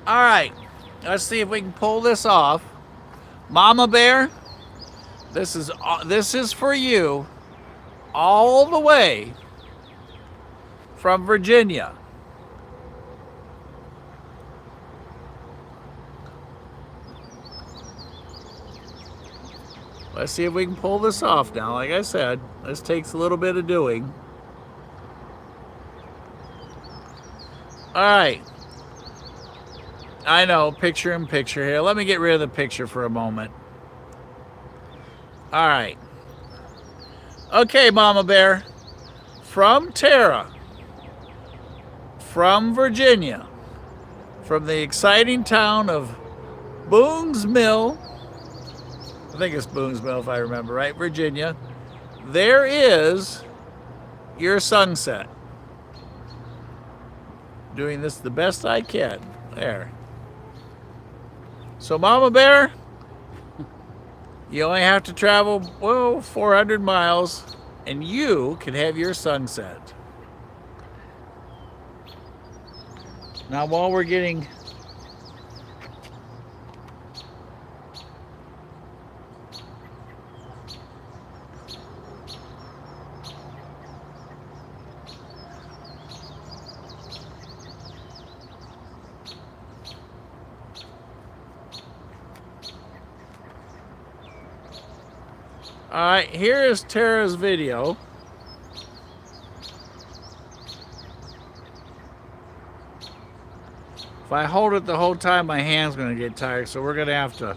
All right, let's see if we can pull this off. Mama Bear, This is for you all the way from Virginia. Let's see if we can pull this off now. Like I said, this takes a little bit of doing. All right. I know, picture in picture here. Let me get rid of the picture for a moment. All right. Okay, Mama Bear. From Tara. From Virginia. From the exciting town of Boone's Mill. I think it's Boone's Mill if I remember right, Virginia. There is your sunset. Doing this the best I can. There. So Mama Bear, you only have to travel, 400 miles, and you can have your sunset. Now while we're getting all right, here is Tara's video. If I hold it the whole time, my hand's going to get tired, so we're going to have to.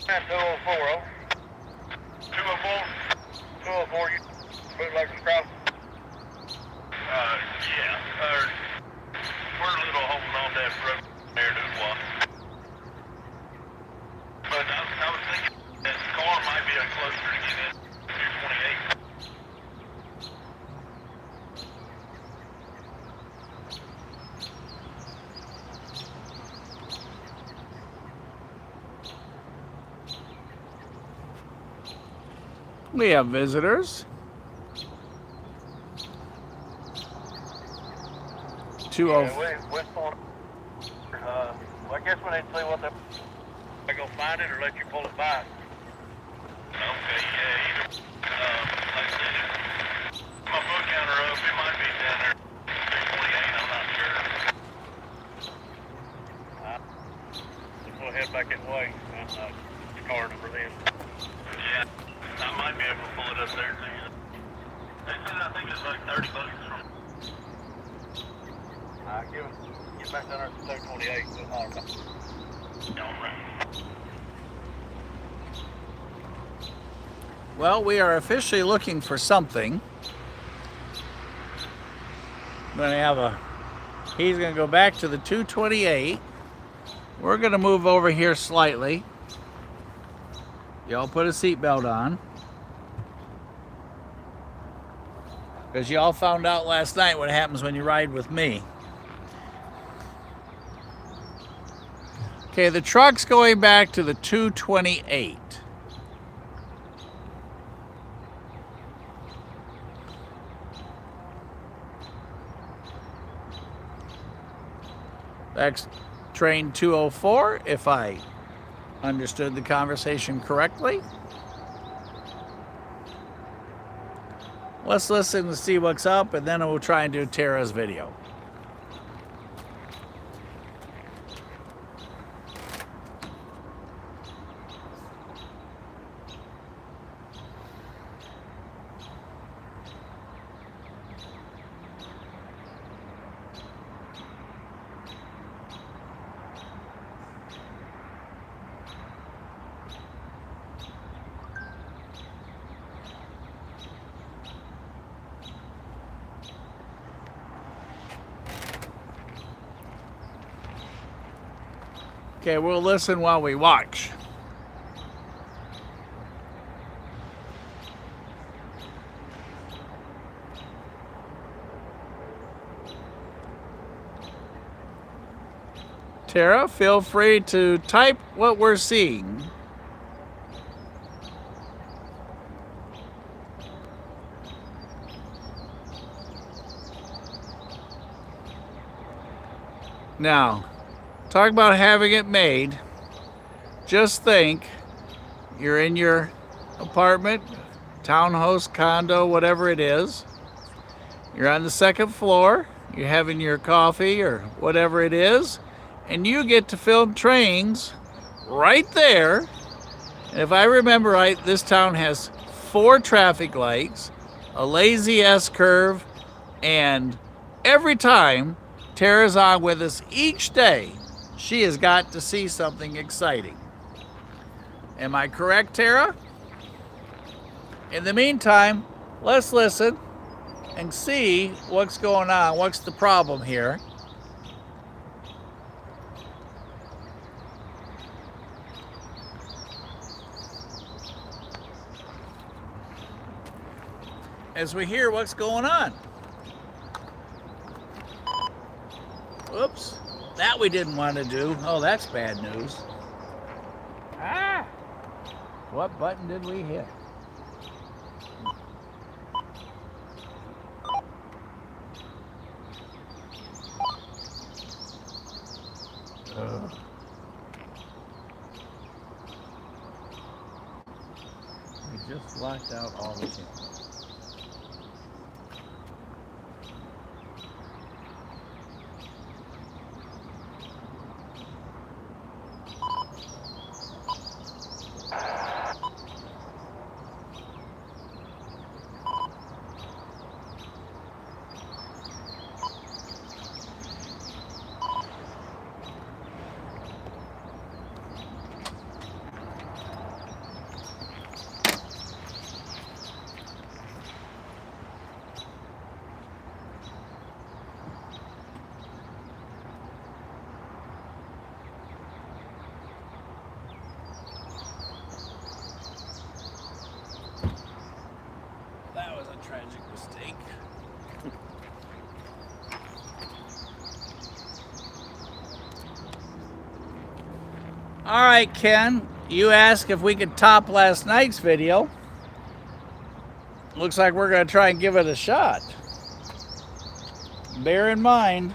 At 204, 204, Bootleggers Crossing. Yeah, we're a little holding on that road there to one. But I was thinking that the car might be closer to get in 228. We have visitors. 20. Well, I guess we need to see what they. I go find it or let you pull it by. Okay, yeah, either. Like I said, my foot counter up, it might be down there. 228, I'm not sure. We'll head back that way. The car number then. Yeah. I might be able to pull it up there too. They said I think it's like $30 from. Get back down there to 228. All right. Well, we are officially looking for something. I'm going to have he's going to go back to the 228. We're going to move over here slightly. Y'all put a seatbelt on. Because y'all found out last night what happens when you ride with me. Okay, the truck's going back to the 228. That's train 204, if I understood the conversation correctly. Let's listen to see what's up, and then we'll try and do Tara's video. Okay, we'll listen while we watch. Tara, feel free to type what we're seeing. Now, talk about having it made. Just think, you're in your apartment, townhouse, condo, whatever it is. You're on the second floor. You're having your coffee or whatever it is. And you get to film trains right there. And if I remember right, this town has 4 traffic lights, a lazy S-curve, and every time Tara's on with us each day, she has got to see something exciting. Am I correct, Tara? In the meantime, let's listen and see what's going on. What's the problem here? As we hear what's going on. Oops, that we didn't want to do. Oh, that's bad news. Ah! What button did we hit? We just locked out all the cameras. Tragic mistake. All right, Ken, you asked if we could top last night's video. Looks like we're going to try and give it a shot. Bear in mind,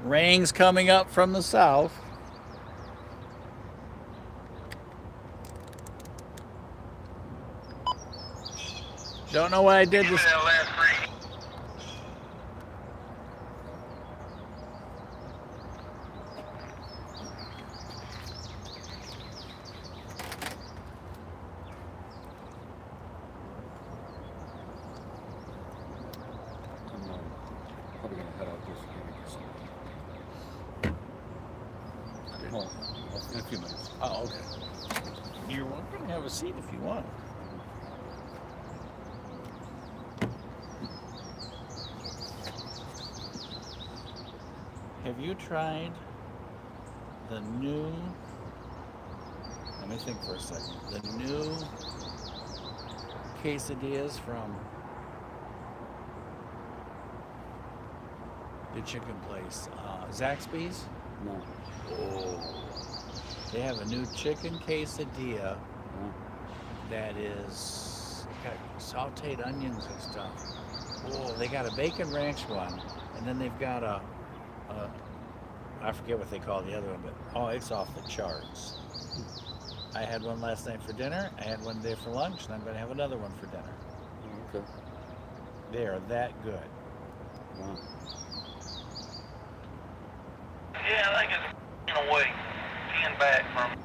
rain's coming up from the south. Don't know what I did this. Probably gonna head out this weekend. Well, in a few minutes. Oh, okay. You're welcome to have a seat if you want. Have you tried the new, let me think for a second, the new quesadillas from the chicken place, Zaxby's? No. Oh. They have a new chicken quesadilla that is got sauteed onions and stuff. Oh, they got a bacon ranch one, and then they've got a I forget what they call the other one, but oh, it's off the charts. I had one last night for dinner, I had one today for lunch, and I'm going to have another one for dinner. Okay. They are that good. Wow. Yeah, I think it's in a way 10 back from.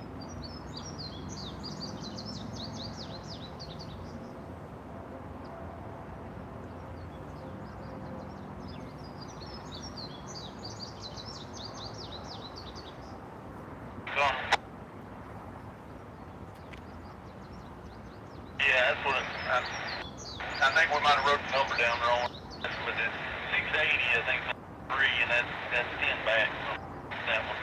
Yeah, that's what I think we might have wrote the number down wrong. But it's 680, I think, 3, and that's 10 back from that one.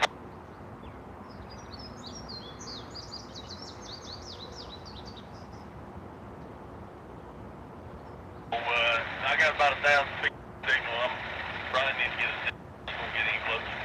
I got about 1,000 feet signal. I'm probably need to get a signal. Won't get any closer.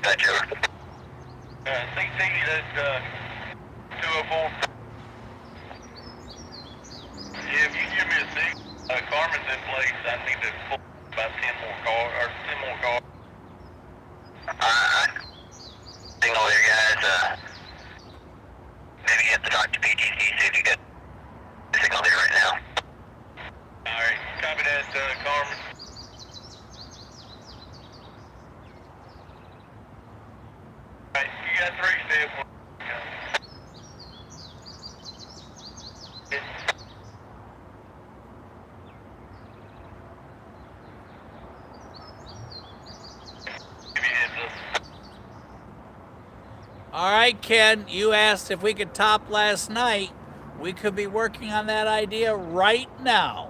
dispatch over. CT, that's 204. Yeah, if you give me a seat, Carmen's in place. I need to pull about 10 more cars, or 10 more cars. Alright. Signal there, guys. Maybe you have to talk to PTC, see if you get a signal there right now. Alright, copy that, Carmen. Alright, you got 3 steps. All right, Ken, you asked if we could top last night. We could be working on that idea right now.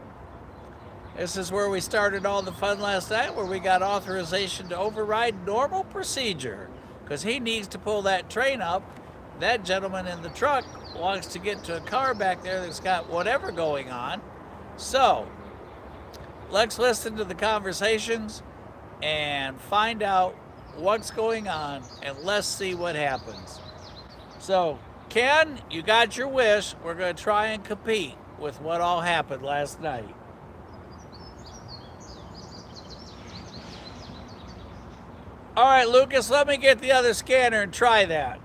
This is where we started all the fun last night, where we got authorization to override normal procedure, because he needs to pull that train up. That gentleman in the truck wants to get to a car back there that's got whatever going on. So let's listen to the conversations and find out what's going on, and let's see what happens. So, Ken, you got your wish. We're going to try and compete with what all happened last night. All right, Lucas, let me get the other scanner and try that.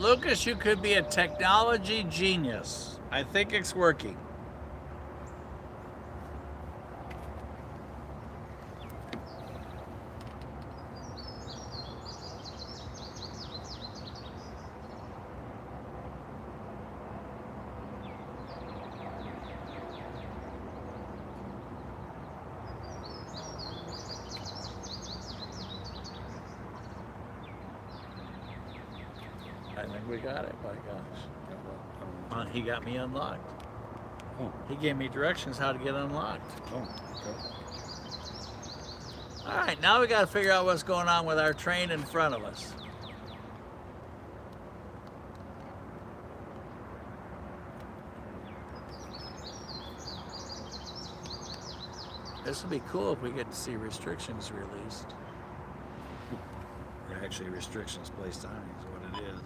Lucas, you could be a technology genius. I think it's working. I think we got it, by gosh. He got me unlocked. Oh. He gave me directions how to get unlocked. Oh, okay. All right, now we got to figure out what's going on with our train in front of us. This would be cool if we get to see restrictions released. Or actually restrictions placed on it is what it is.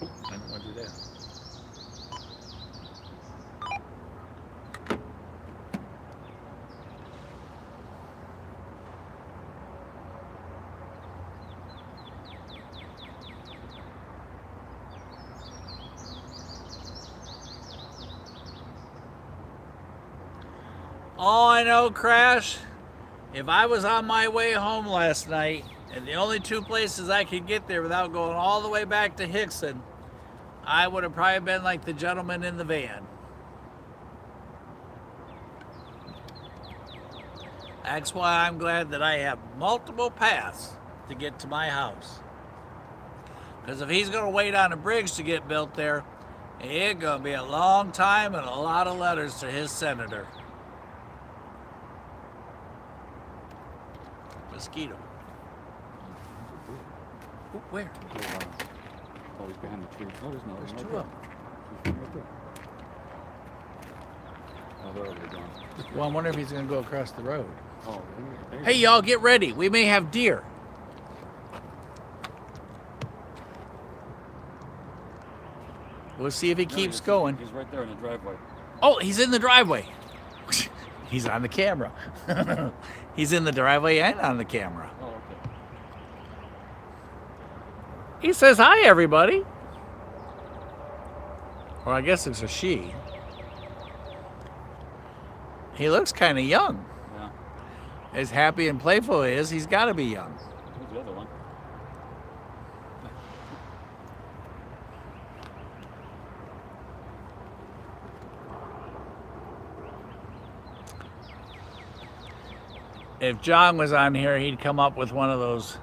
I don't want to do that. All I know, Crash, if I was on my way home last night, and the only 2 places I could get there without going all the way back to Hickson, I would have probably been like the gentleman in the van. That's why I'm glad that I have multiple paths to get to my house. Because if he's going to wait on a bridge to get built there, it's going to be a long time and a lot of letters to his senator. Mosquito. Oh, where? Oh, he's behind the tree. Oh, there's no. There's right 2 there. of them. He's right there. Oh, they're already gone. Well, I wonder if he's going to go across the road. Oh, there you Hey, y'all, get ready. We may have deer. We'll see if he keeps going. He's right there in the driveway. Oh, he's in the driveway. He's on the camera. He's in the driveway and on the camera. Oh, okay. He says, hi, everybody. Or I guess it's a she. He looks kind of young. Yeah. as happy and playful he is, he's got to be young. Who's the other one? If John was on here, he'd come up with one of those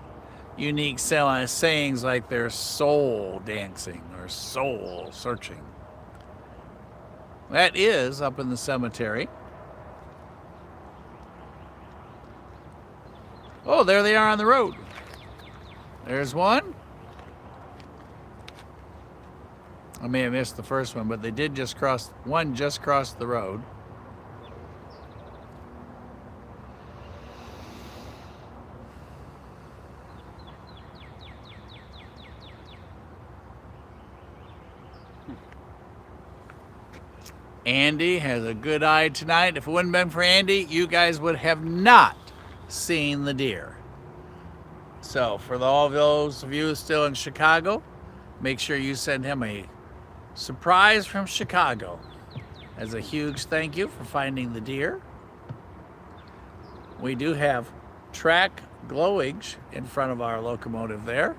unique sayings like they're soul dancing or soul searching. That is up in the cemetery. Oh, there they are on the road. There's one. I may have missed the first one, but they did just cross, one just crossed the road. Andy has a good eye tonight. If it wouldn't have been for Andy, you guys would have not seen the deer. So for all those of you still in Chicago, make sure you send him a surprise from Chicago as a huge thank you for finding the deer. We do have track glowage in front of our locomotive there,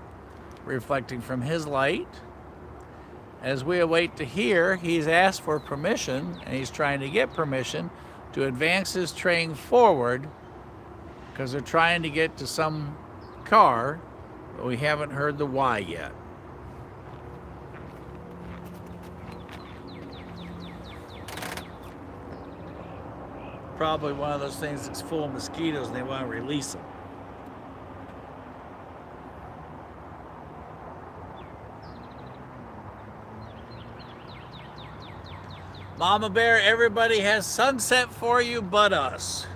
reflecting from his light. As we await to hear, he's asked for permission, and he's trying to get permission to advance his train forward because they're trying to get to some car, but we haven't heard the why yet. Probably one of those things that's full of mosquitoes and they want to release them. Mama Bear, everybody has sunset for you but us.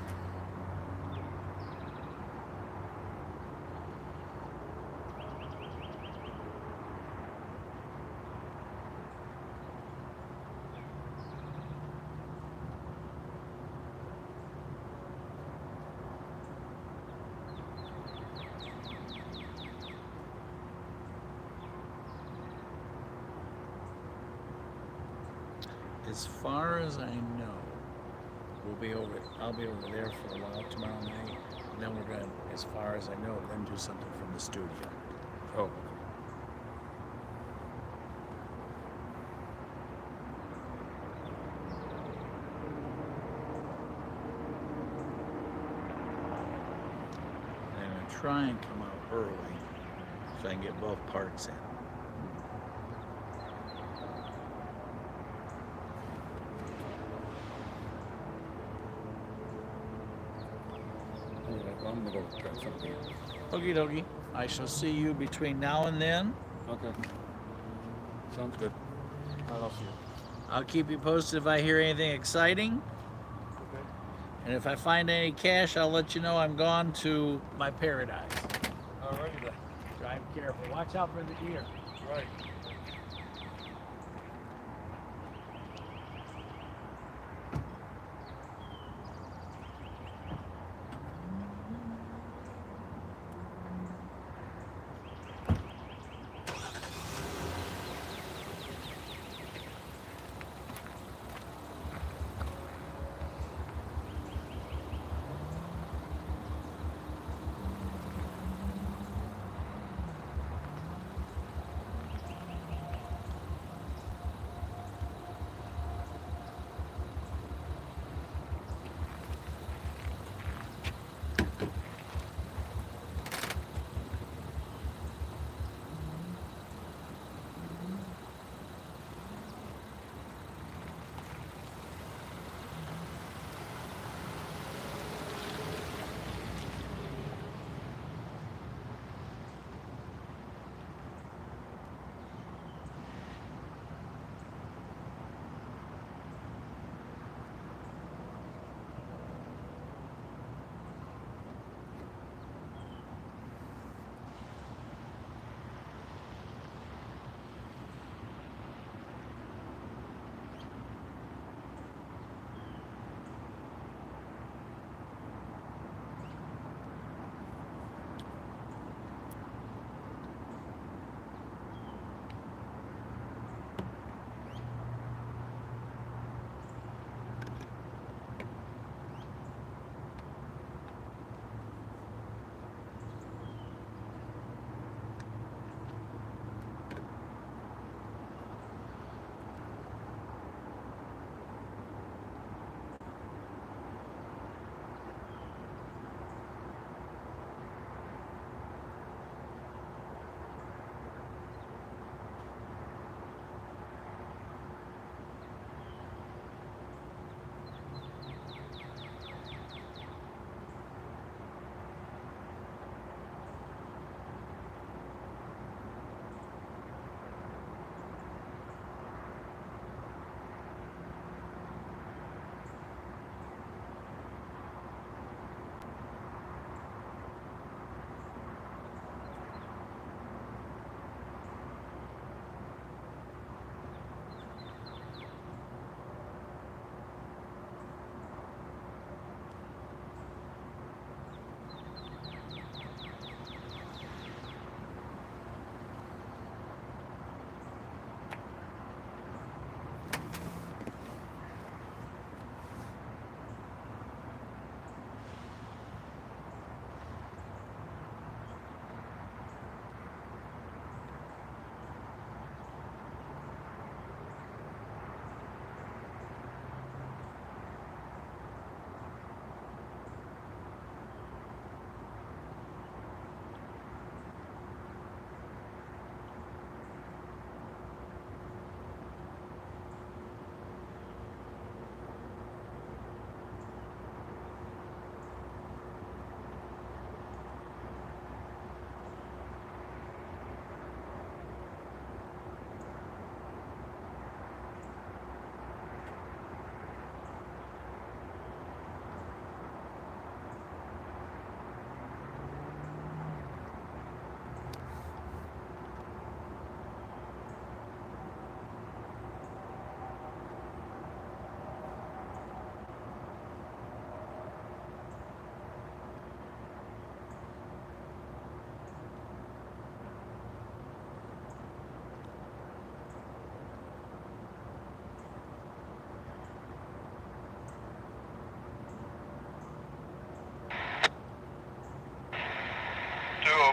As far as I know, I'll be over there for a while tomorrow night, and then we're going to, as far as I know, then do something from the studio. Oh. And I'm going to try and come out early so I can get both parts in. I'm gonna go grab something. Okie dokie. I shall see you between now and then. Okay. Sounds good. I'll see you. I'll keep you posted if I hear anything exciting. Okay. And if I find any cash, I'll let you know I'm gone to my paradise. Alrighty then. Drive careful. Watch out for the deer. Right.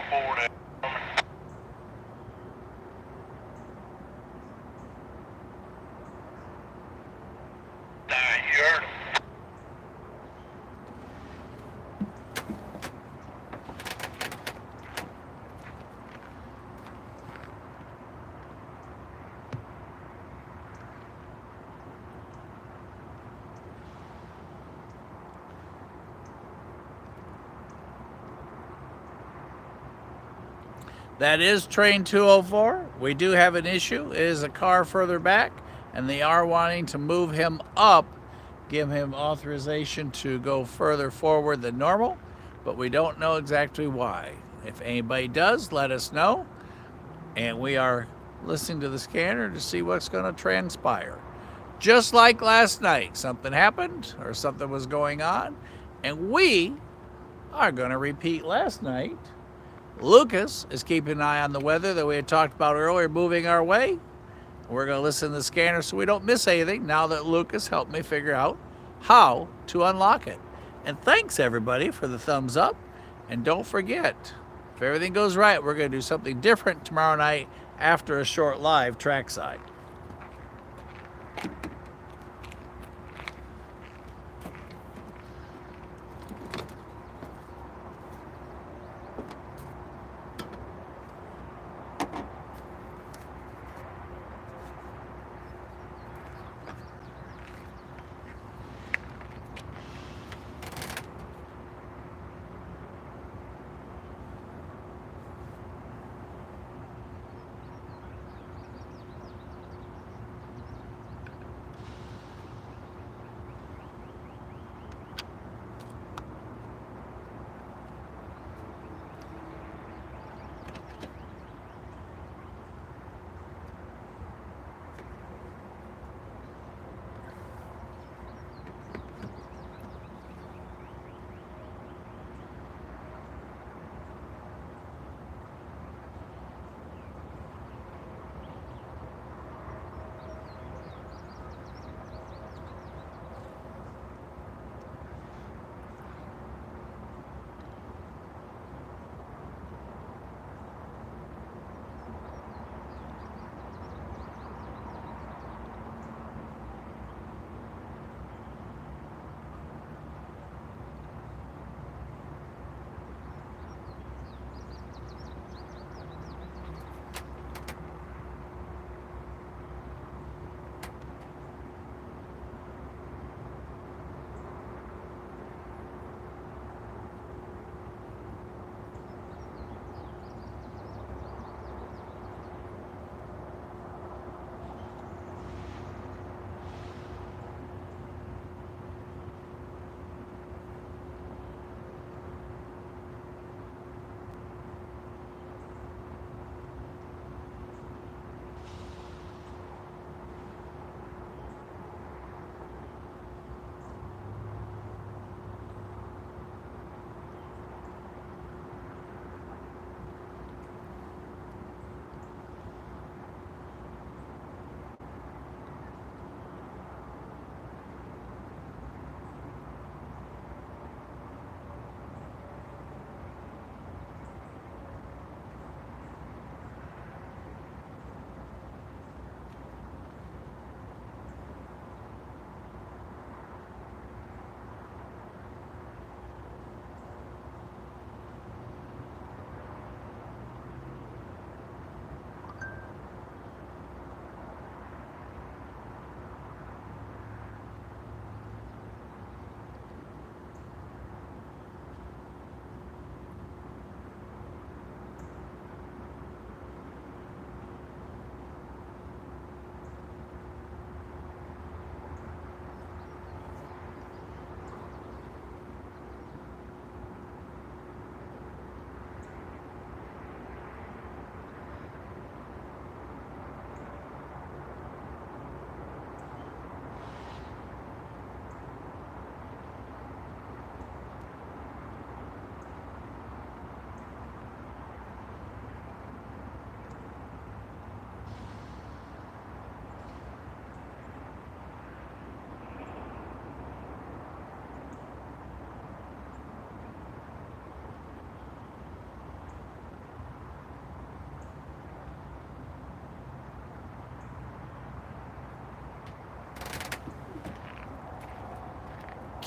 forward at coming. Nah, you heard him. That is train 204. We do have an issue. It is a car further back, and they are wanting to move him up, give him authorization to go further forward than normal, but we don't know exactly why. If anybody does, let us know, and we are listening to the scanner to see what's going to transpire. Just like last night, something happened or something was going on, and we are going to repeat last night. Lucas is keeping an eye on the weather that we had talked about earlier, moving our way. We're going to listen to the scanner so we don't miss anything now that Lucas helped me figure out how to unlock it. And thanks everybody for the thumbs up. And don't forget, if everything goes right, we're going to do something different tomorrow night after a short live trackside.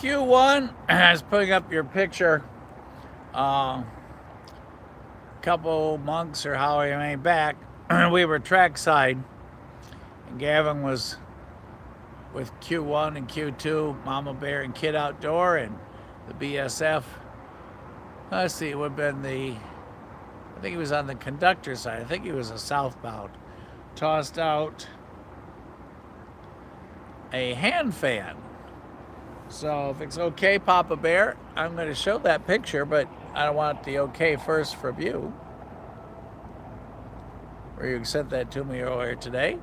Q1 is putting up your picture. Couple months or how many back, we were trackside, and Gavin was with Q1 and Q2, Mama Bear and Kid Outdoor, and the BSF. Let's see, it would have been I think he was on the conductor side. I think he was a southbound. Tossed out a hand fan. So if it's okay, Papa Bear, I'm going to show that picture, but I want the okay first from you. Or you sent that to me earlier today.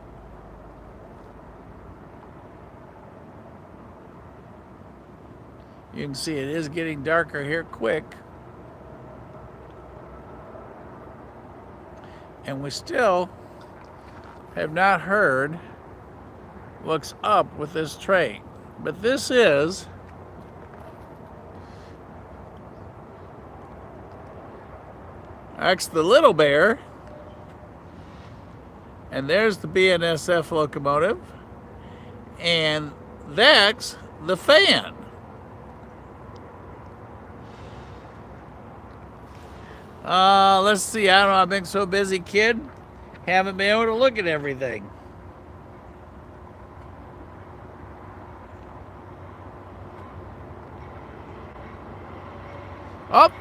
You can see it is getting darker here quick. And we still have not heard what's up with this train. But this is that's the Little Bear, and there's the BNSF locomotive, and that's the fan. Let's see, I don't know, I've been so busy, kid, haven't been able to look at everything. Up.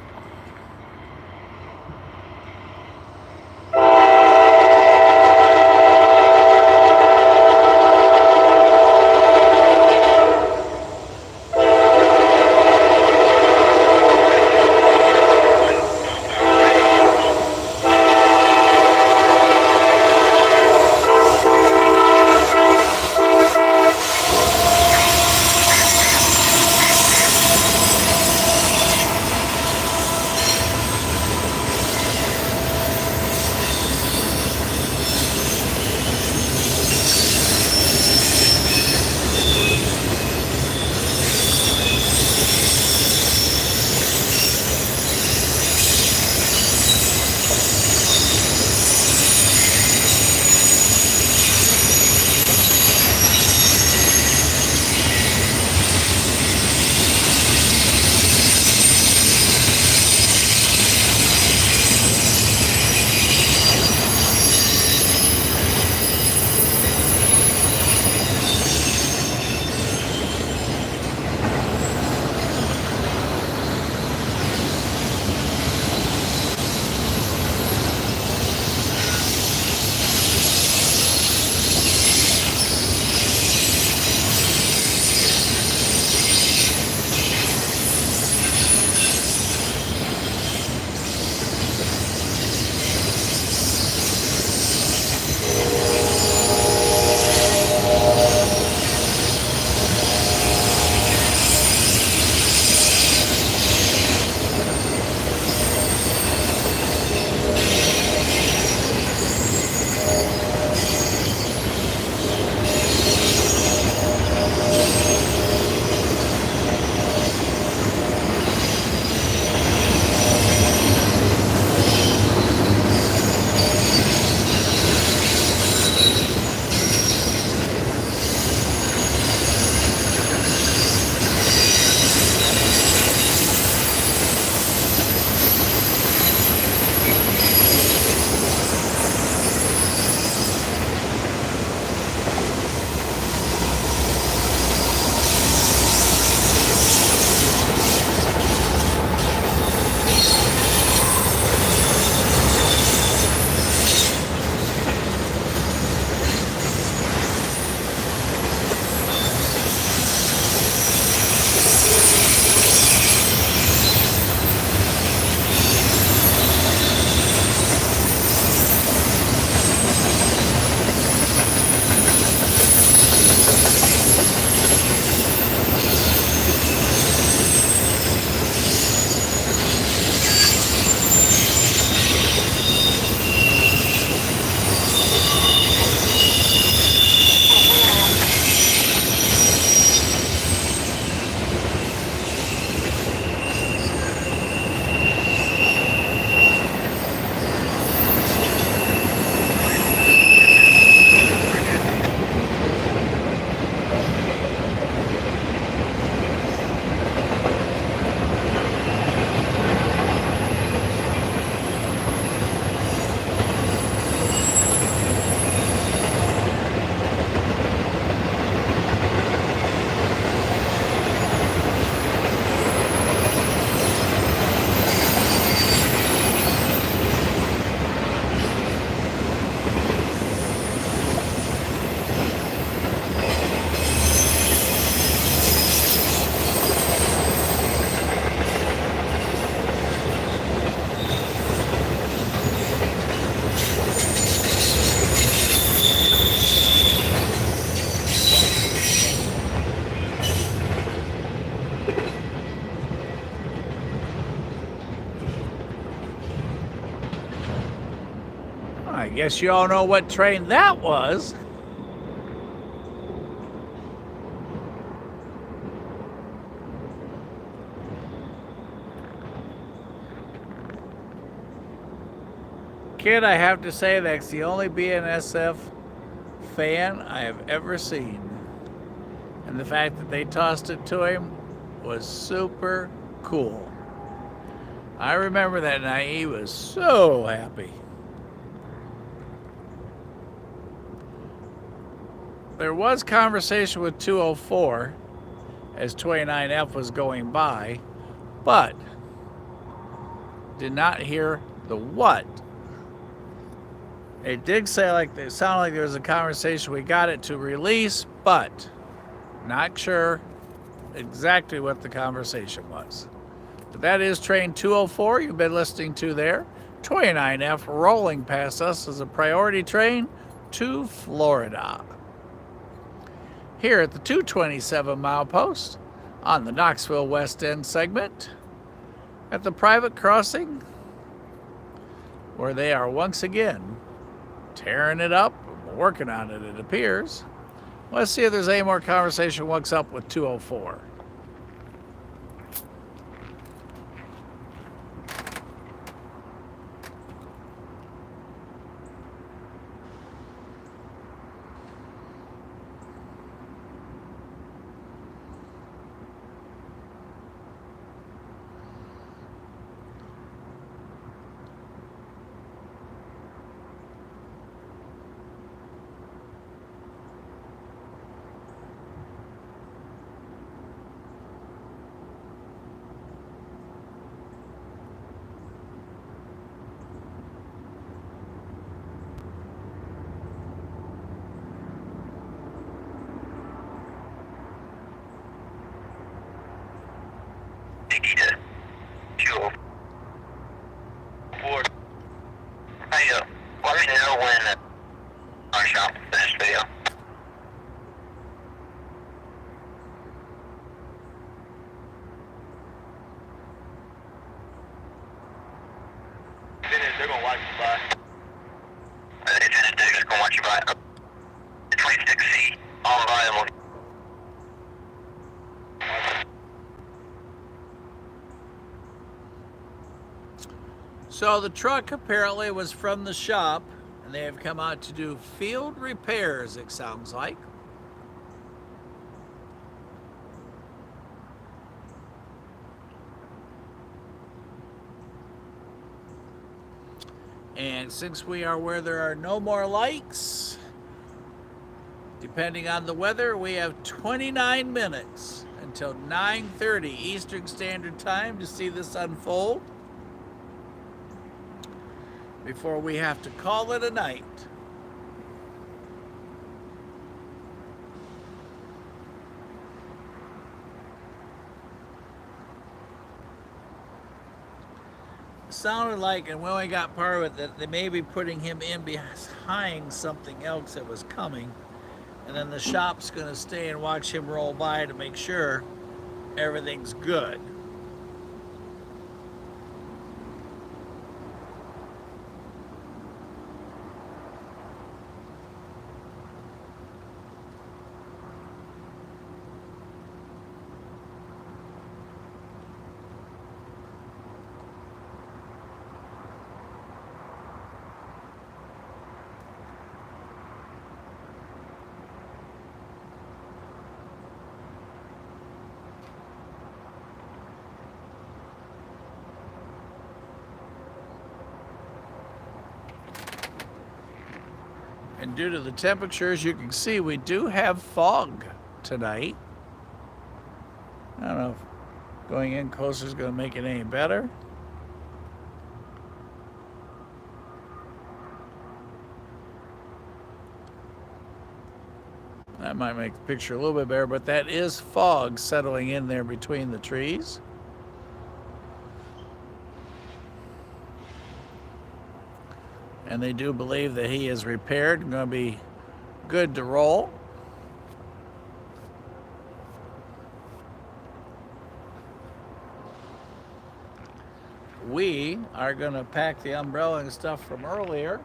Guess you all know what train that was. Kid, I have to say that's the only BNSF fan I have ever seen. And the fact that they tossed it to him was super cool. I remember that night, he was so happy. There was conversation with 204 as 29F was going by, but did not hear the what. It did say it sounded like there was a conversation. We got it to release, but not sure exactly what the conversation was. But that is train 204 you've been listening to there. 29F rolling past us as a priority train to Florida. Here at the 227 mile post on the Knoxville West End segment at the private crossing, where they are once again tearing it up, working on it, it appears. Let's see if there's any more conversation. What's up with 204? They're gonna watch you by. They're just gonna watch you by. 26C on viable. So the truck apparently was from the shop, and they have come out to do field repairs, it sounds like. And since we are where there are no more lights, depending on the weather, we have 29 minutes until 9:30 Eastern Standard Time to see this unfold before we have to call it a night. Sounded like, and we only got part of it, that they may be putting him in behind something else that was coming, and then the shop's going to stay and watch him roll by to make sure everything's good. And due to the temperatures, you can see we do have fog tonight. I don't know if going in closer is going to make it any better. That might make the picture a little bit better, but that is fog settling in there between the trees. And they do believe that he is repaired and going to be good to roll. We are going to pack the umbrella and stuff from earlier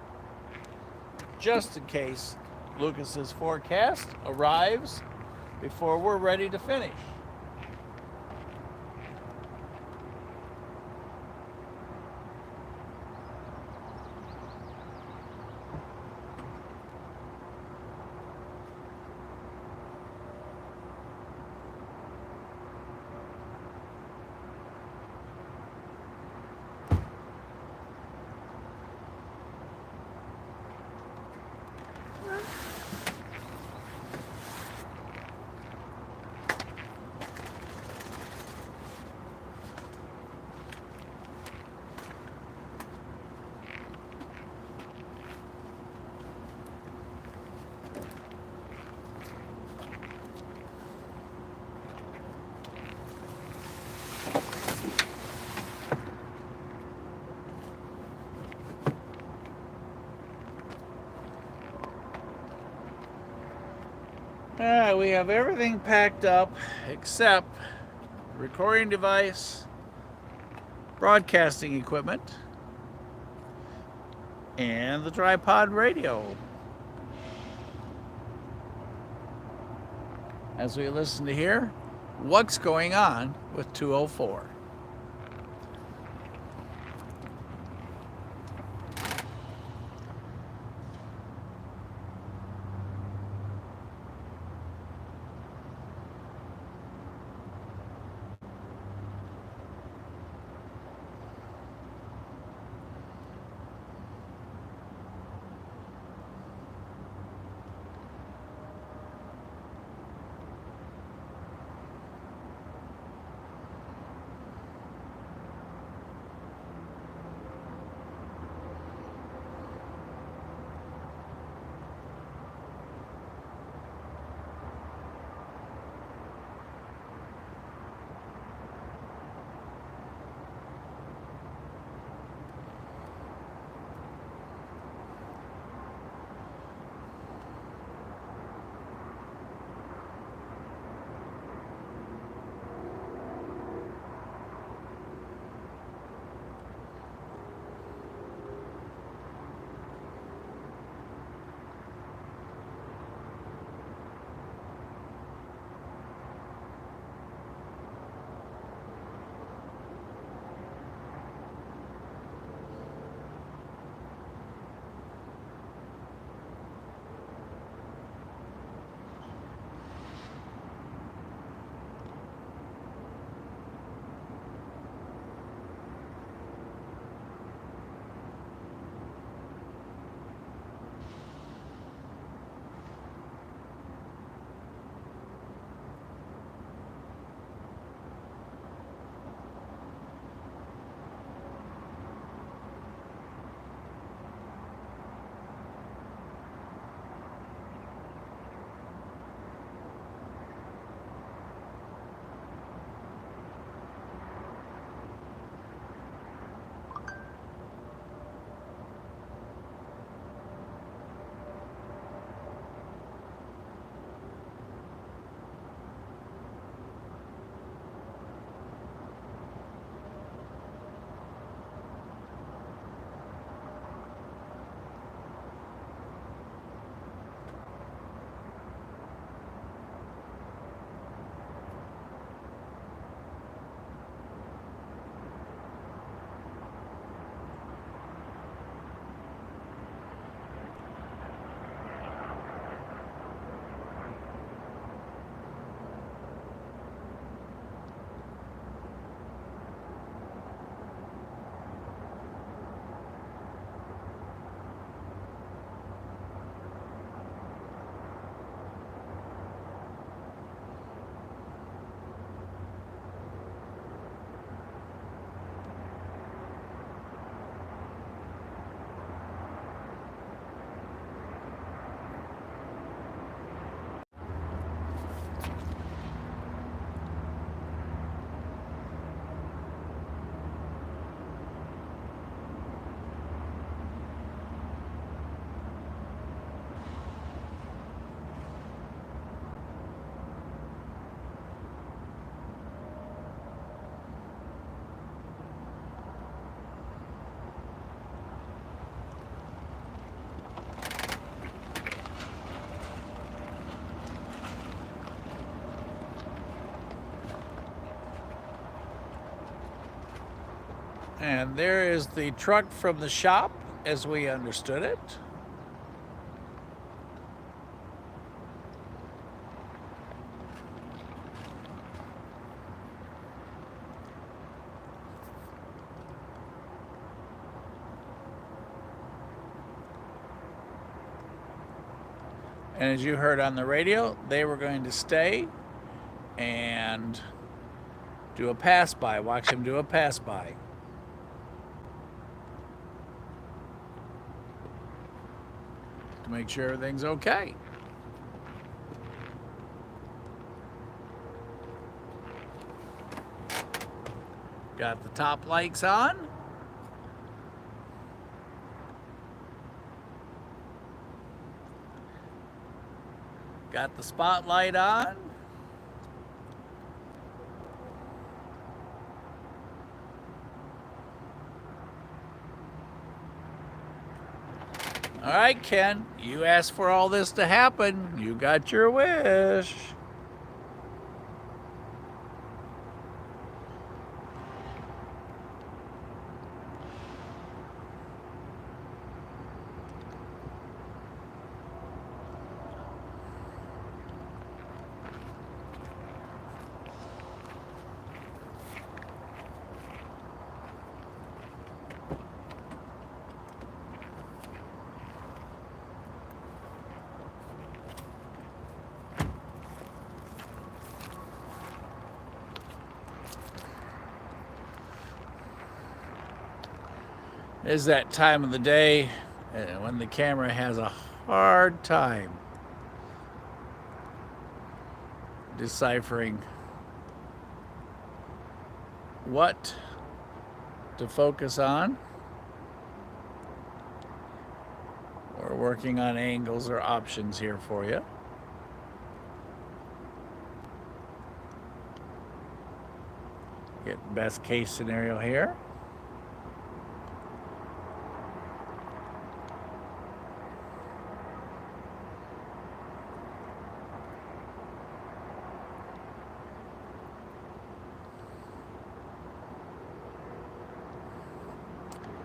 just in case Lucas's forecast arrives before we're ready to finish. We have everything packed up except recording device, broadcasting equipment, and the tripod radio. As we listen to hear what's going on with 204. And there is the truck from the shop as we understood it. And as you heard on the radio, they were going to stay and do a pass by. Watch him do a pass by. To make sure everything's okay. Got the top lights on. Got the spotlight on. All right, Ken, you asked for all this to happen. You got your wish. Is that time of the day when the camera has a hard time deciphering what to focus on. We're working on angles or options here for you. Get best case scenario here.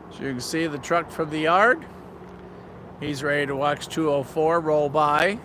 So you can see the truck from the yard. He's ready to watch 204 roll by.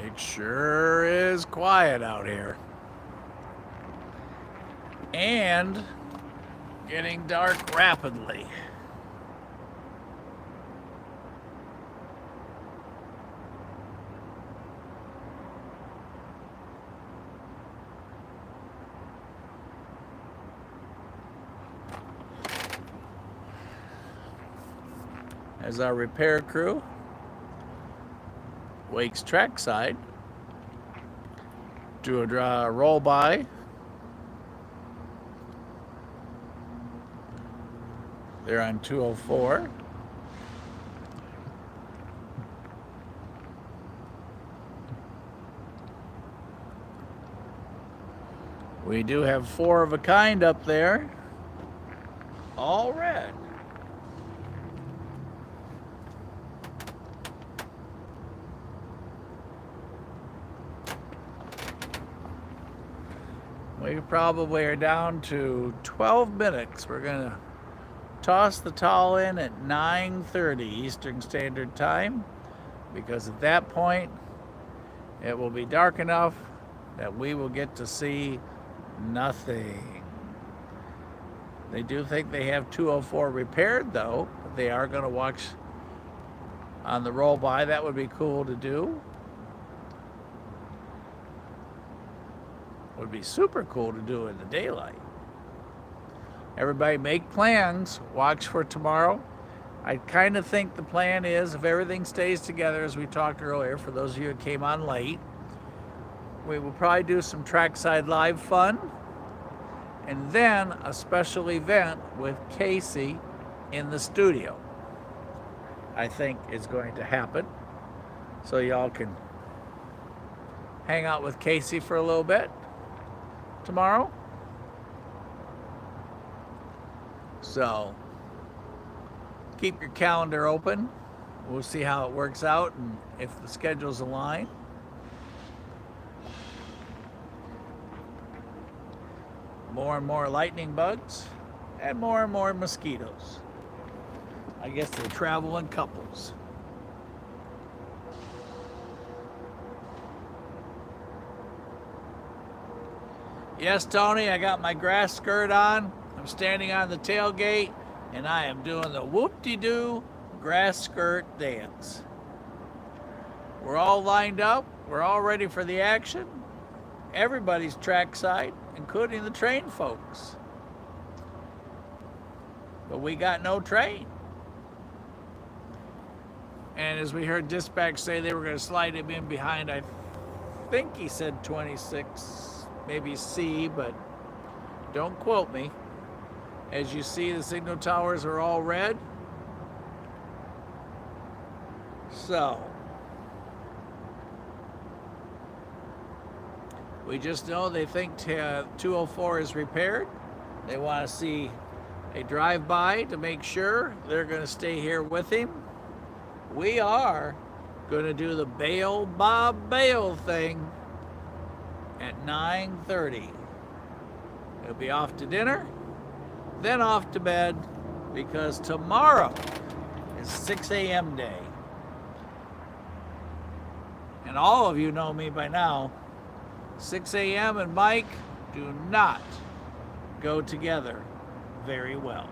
It sure is quiet out here. And getting dark rapidly. As our repair crew wakes trackside, do a roll by. They're on 204. We do have 4 of a kind up there, all red. We probably are down to 12 minutes. We're going to toss the towel in at 9:30 Eastern Standard Time, because at that point it will be dark enough that we will get to see nothing. They do think they have 204 repaired though, but they are going to watch on the roll by. That would be cool to do. Would be super cool to do in the daylight. Everybody make plans. Watch for tomorrow. I kind of think the plan is, if everything stays together as we talked earlier, for those of you who came on late, we will probably do some trackside live fun, and then a special event with Casey in the studio, I think is going to happen. So y'all can hang out with Casey for a little bit tomorrow. So keep your calendar open. We'll see how it works out and if the schedules align. More and more lightning bugs and more mosquitoes. I guess they travel in couples. Yes, Tony, I got my grass skirt on. I'm standing on the tailgate and I am doing the whoop-de-doo grass skirt dance. We're all lined up. We're all ready for the action. Everybody's trackside, including the train folks. But we got no train. And as we heard dispatch say they were going to slide him in behind, I think he said 26, maybe C, but don't quote me. As you see, the signal towers are all red. So we just know they think 204 is repaired. They want to see a drive-by to make sure they're going to stay here with him. We are going to do the bail Bob bail thing at 9:30. He'll be off to dinner, then off to bed, because tomorrow is 6 a.m. day. And all of you know me by now. 6 a.m. and Mike do not go together very well.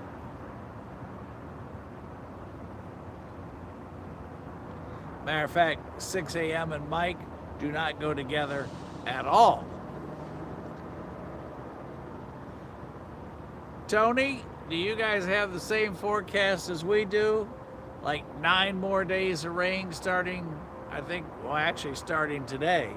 Matter of fact, 6 a.m. and Mike do not go together at all. Tony, do you guys have the same forecast as we do? Like 9 more days of rain starting, I think, well, actually starting today.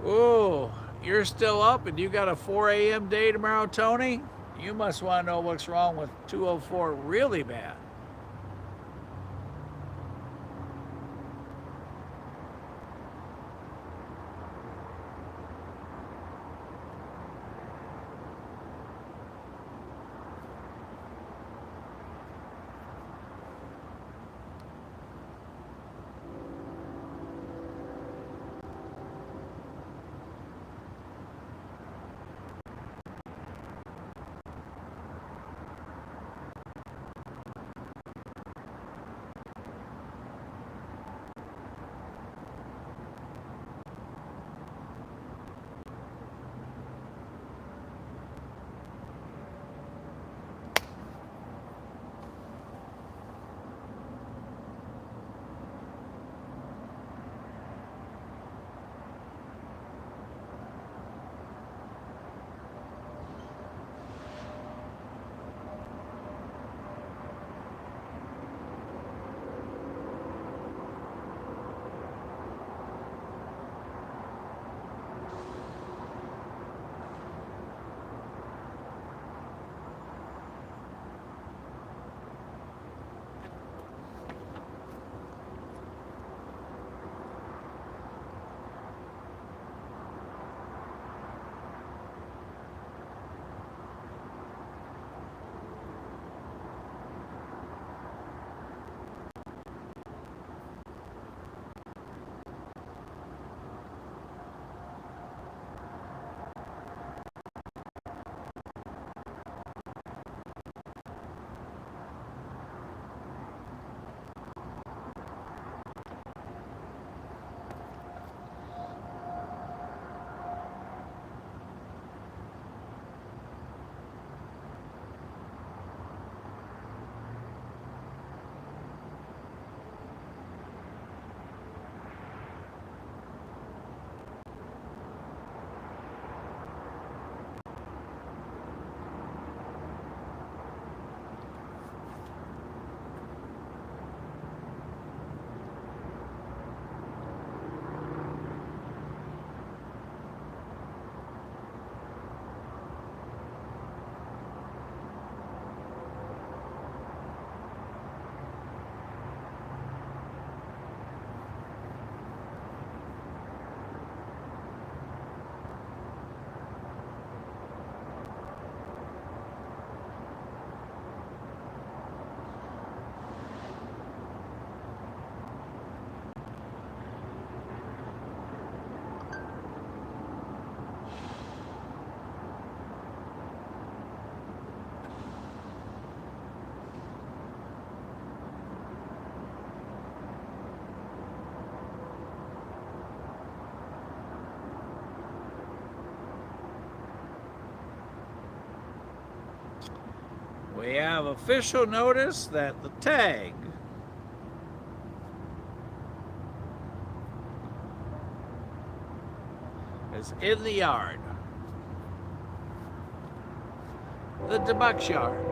Ooh, you're still up and you got a 4 a.m. day tomorrow, Tony? You must want to know what's wrong with 204 really bad. We have official notice that the tag is in the yard. The debunk's yard.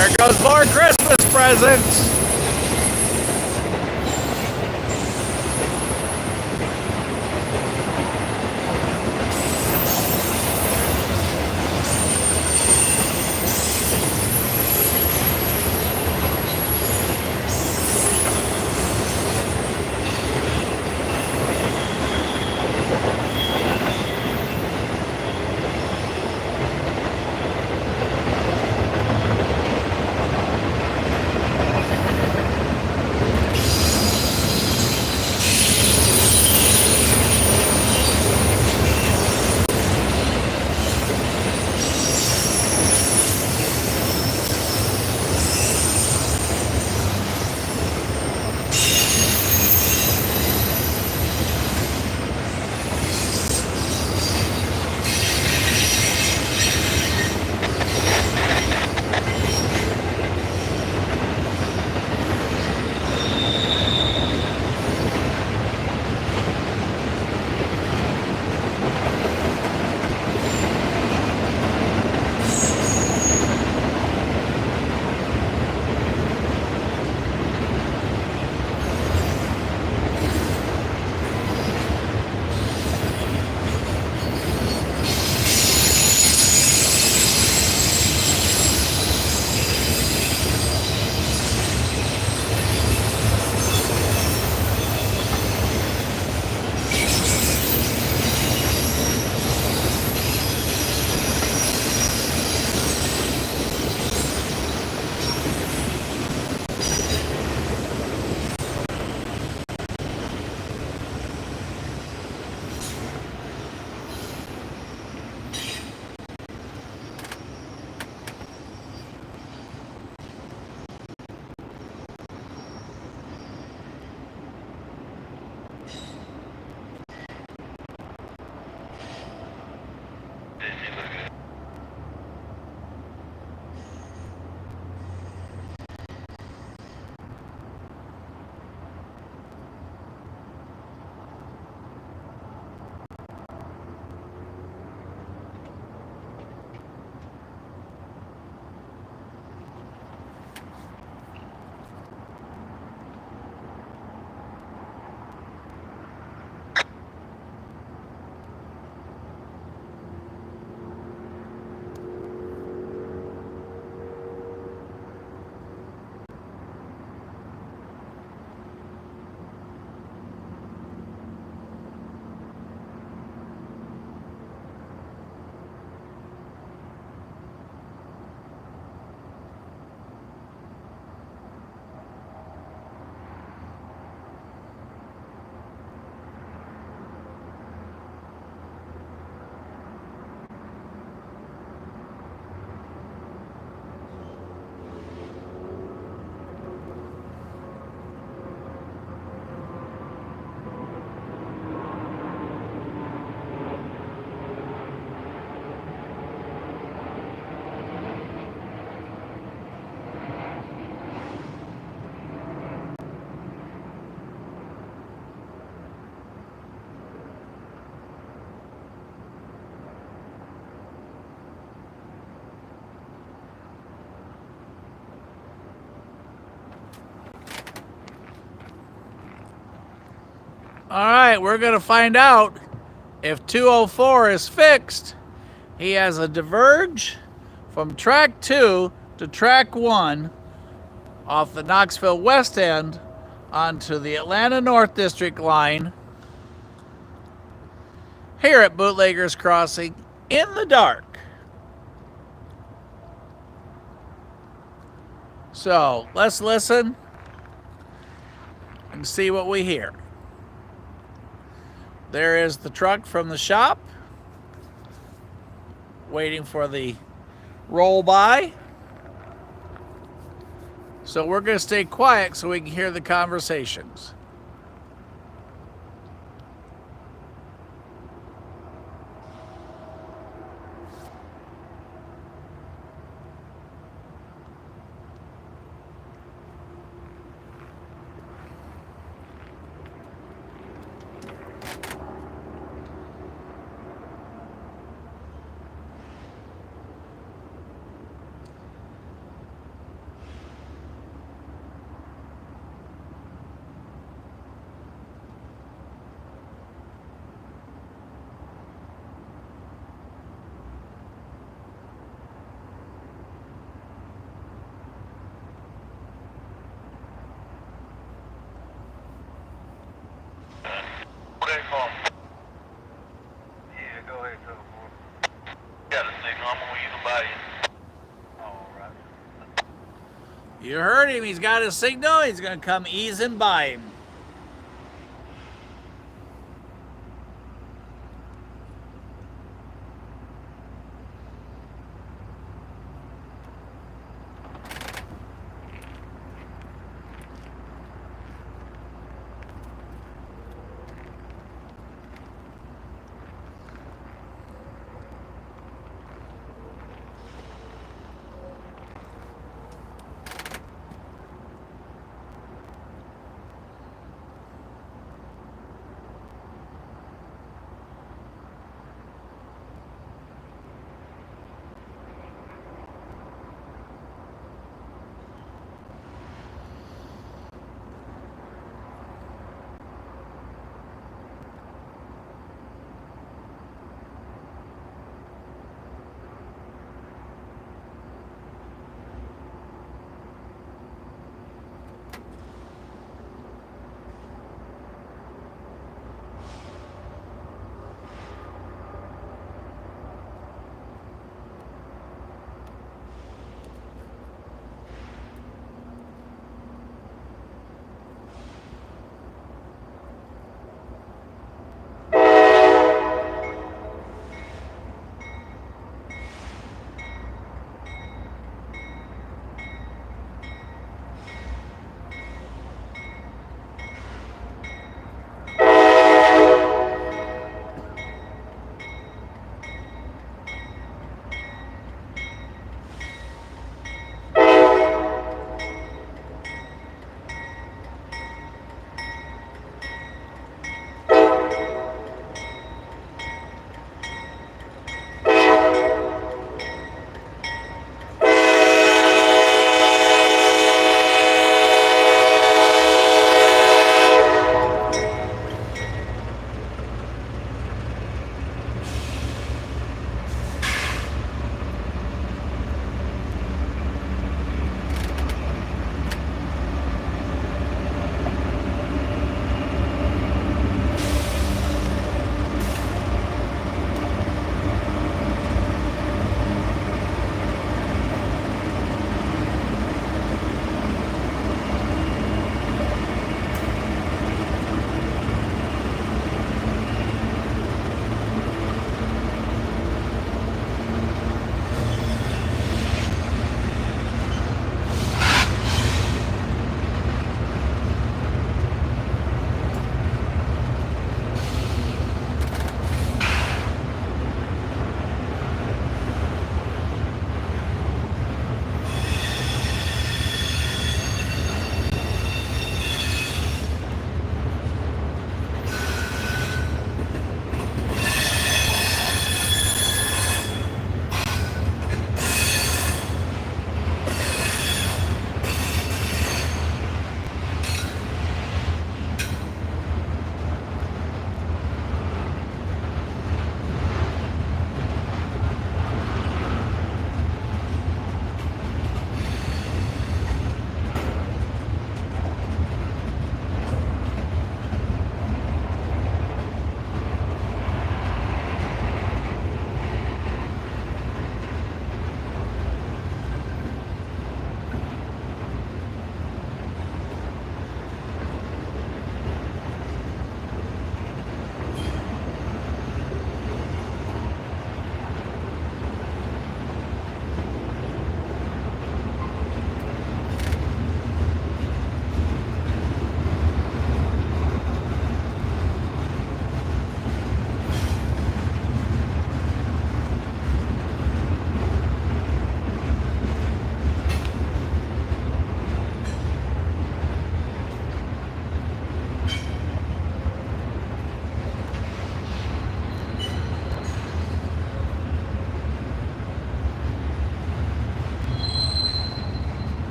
There goes more Christmas presents. All right, we're going to find out if 204 is fixed. He has a diverge from track 2 to track 1 off the Knoxville West End onto the Atlanta North District line here at Bootleggers Crossing in the dark. So let's listen and see what we hear. There is the truck from the shop waiting for the roll by. So we're going to stay quiet so we can hear the conversations. Okay, call. Yeah, go ahead, 204. Got a signal. I'm gonna use by you. All right. You heard him. He's got his signal. He's going to come easing by him.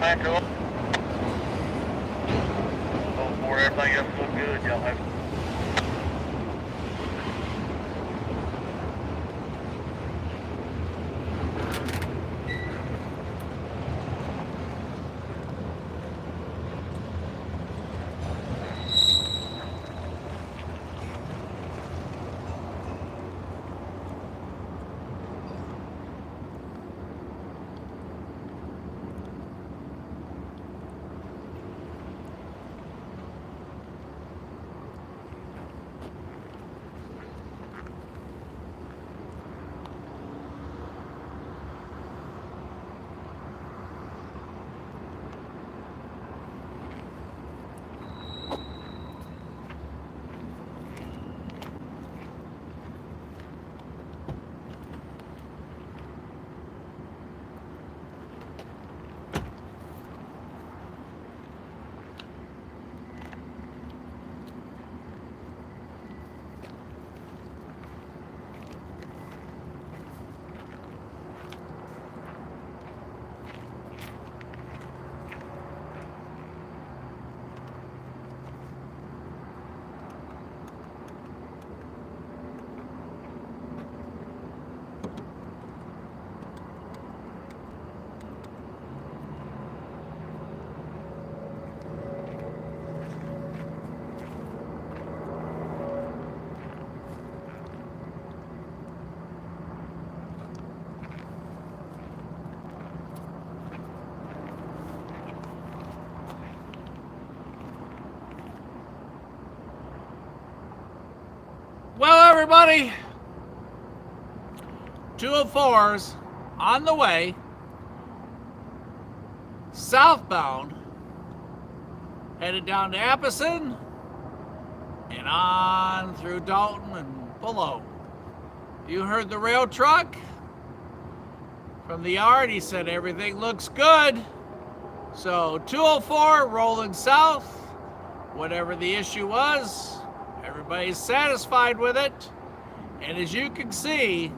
back up. Oh, for everything else look good, y'all have. Well, everybody, 204's on the way, southbound, headed down to Appleton and on through Dalton and below. You heard the rail truck from the yard. He said everything looks good. So 204 rolling south, whatever the issue was, everybody's satisfied with it. And as you can see,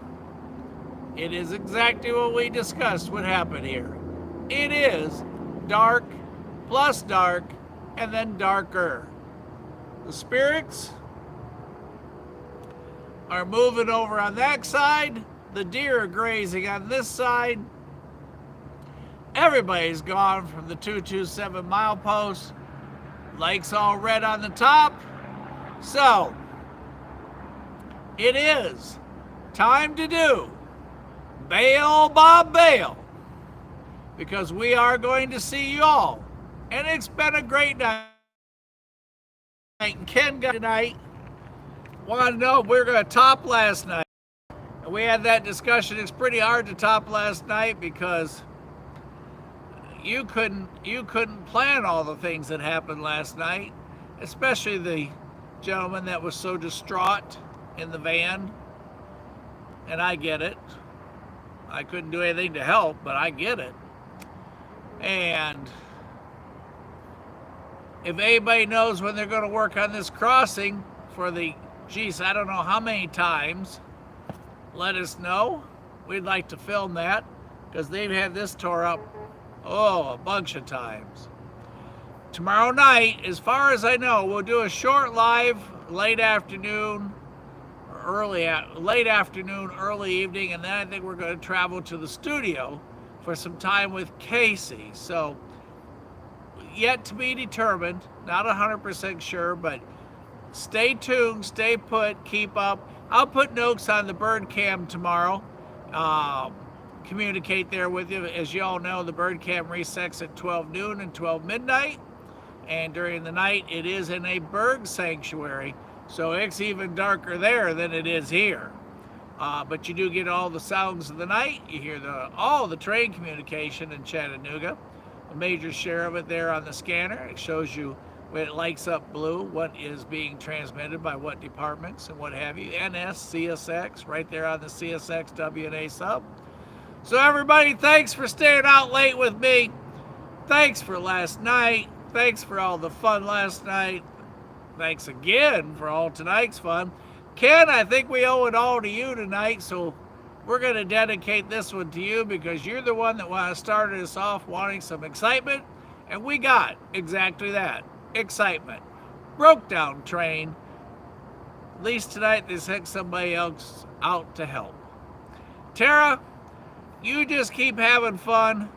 it is exactly what we discussed would happen here. It is dark plus dark and then darker. The spirits are moving over on that side. The deer are grazing on this side. Everybody's gone from the 227 milepost. Lake's all red on the top. So, it is time to do bail, Bob, bail. Because we are going to see you all. And it's been a great night. Ken got tonight. Want to know if we're going to top last night. And we had that discussion. It's pretty hard to top last night because you couldn't plan all the things that happened last night, especially the gentleman that was so distraught in the van. And I get it. I couldn't do anything to help, but I get it. And if anybody knows when they're going to work on this crossing for the, geez, I don't know how many times, let us know. We'd like to film that because they've had this tore up, a bunch of times. Tomorrow night, as far as I know, we'll do a short live late afternoon, early evening, and then I think we're going to travel to the studio for some time with Casey. So, yet to be determined, not 100% sure, but stay tuned, stay put, keep up. I'll put notes on the bird cam tomorrow. Communicate there with you. As you all know, the bird cam resets at 12 noon and 12 midnight. And during the night, it is in a bird sanctuary. So it's even darker there than it is here. But you do get all the sounds of the night. You hear all the train communication in Chattanooga. A major share of it there on the scanner. It shows you when it lights up blue, what is being transmitted by what departments and what have you. NS, CSX, right there on the CSX WNA sub. So everybody, thanks for staying out late with me. Thanks for last night. Thanks for all the fun last night. Thanks again for all tonight's fun. Ken, I think we owe it all to you tonight, so we're going to dedicate this one to you because you're the one that started us off wanting some excitement, and we got exactly that, excitement. Broke down train. At least tonight they sent somebody else out to help. Tara, you just keep having fun.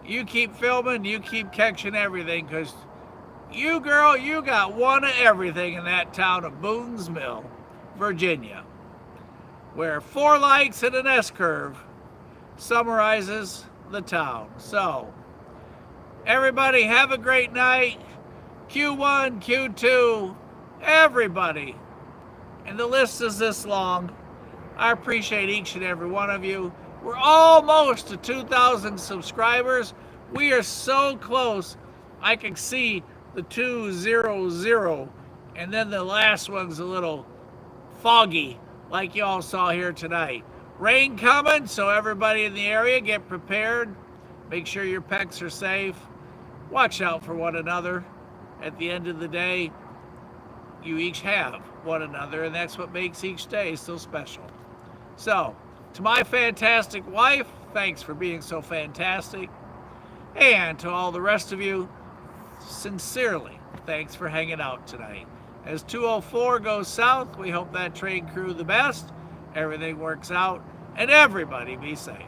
You keep filming, you keep catching everything, because you, girl, you got one of everything in that town of Boone's Mill, Virginia, where 4 lights and an S-curve summarizes the town. So, everybody have a great night. Q1, Q2, everybody. And the list is this long. I appreciate each and every one of you. We're almost to 2,000 subscribers. We are so close. I can see the 200, and then the last one's a little foggy, like you all saw here tonight. Rain coming, so everybody in the area get prepared. Make sure your pets are safe. Watch out for one another. At the end of the day, you each have one another, and that's what makes each day so special. So, to my fantastic wife, thanks for being so fantastic. And to all the rest of you, sincerely, thanks for hanging out tonight. As 204 goes south, we hope that train crew the best, everything works out, and everybody be safe.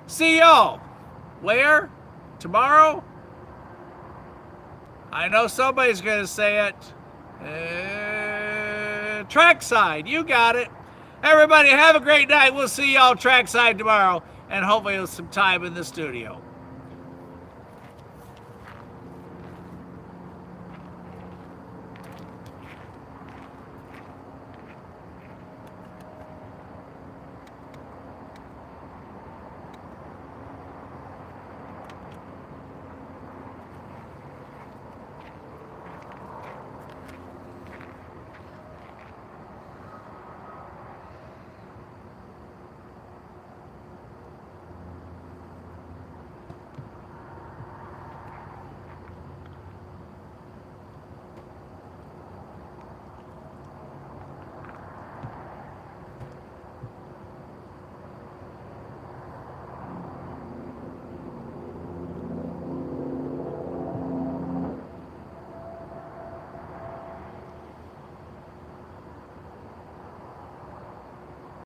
See y'all. Where? Tomorrow? I know somebody's going to say it. Trackside. You got it. Everybody have a great night. We'll see y'all trackside tomorrow, and hopefully with some time in the studio.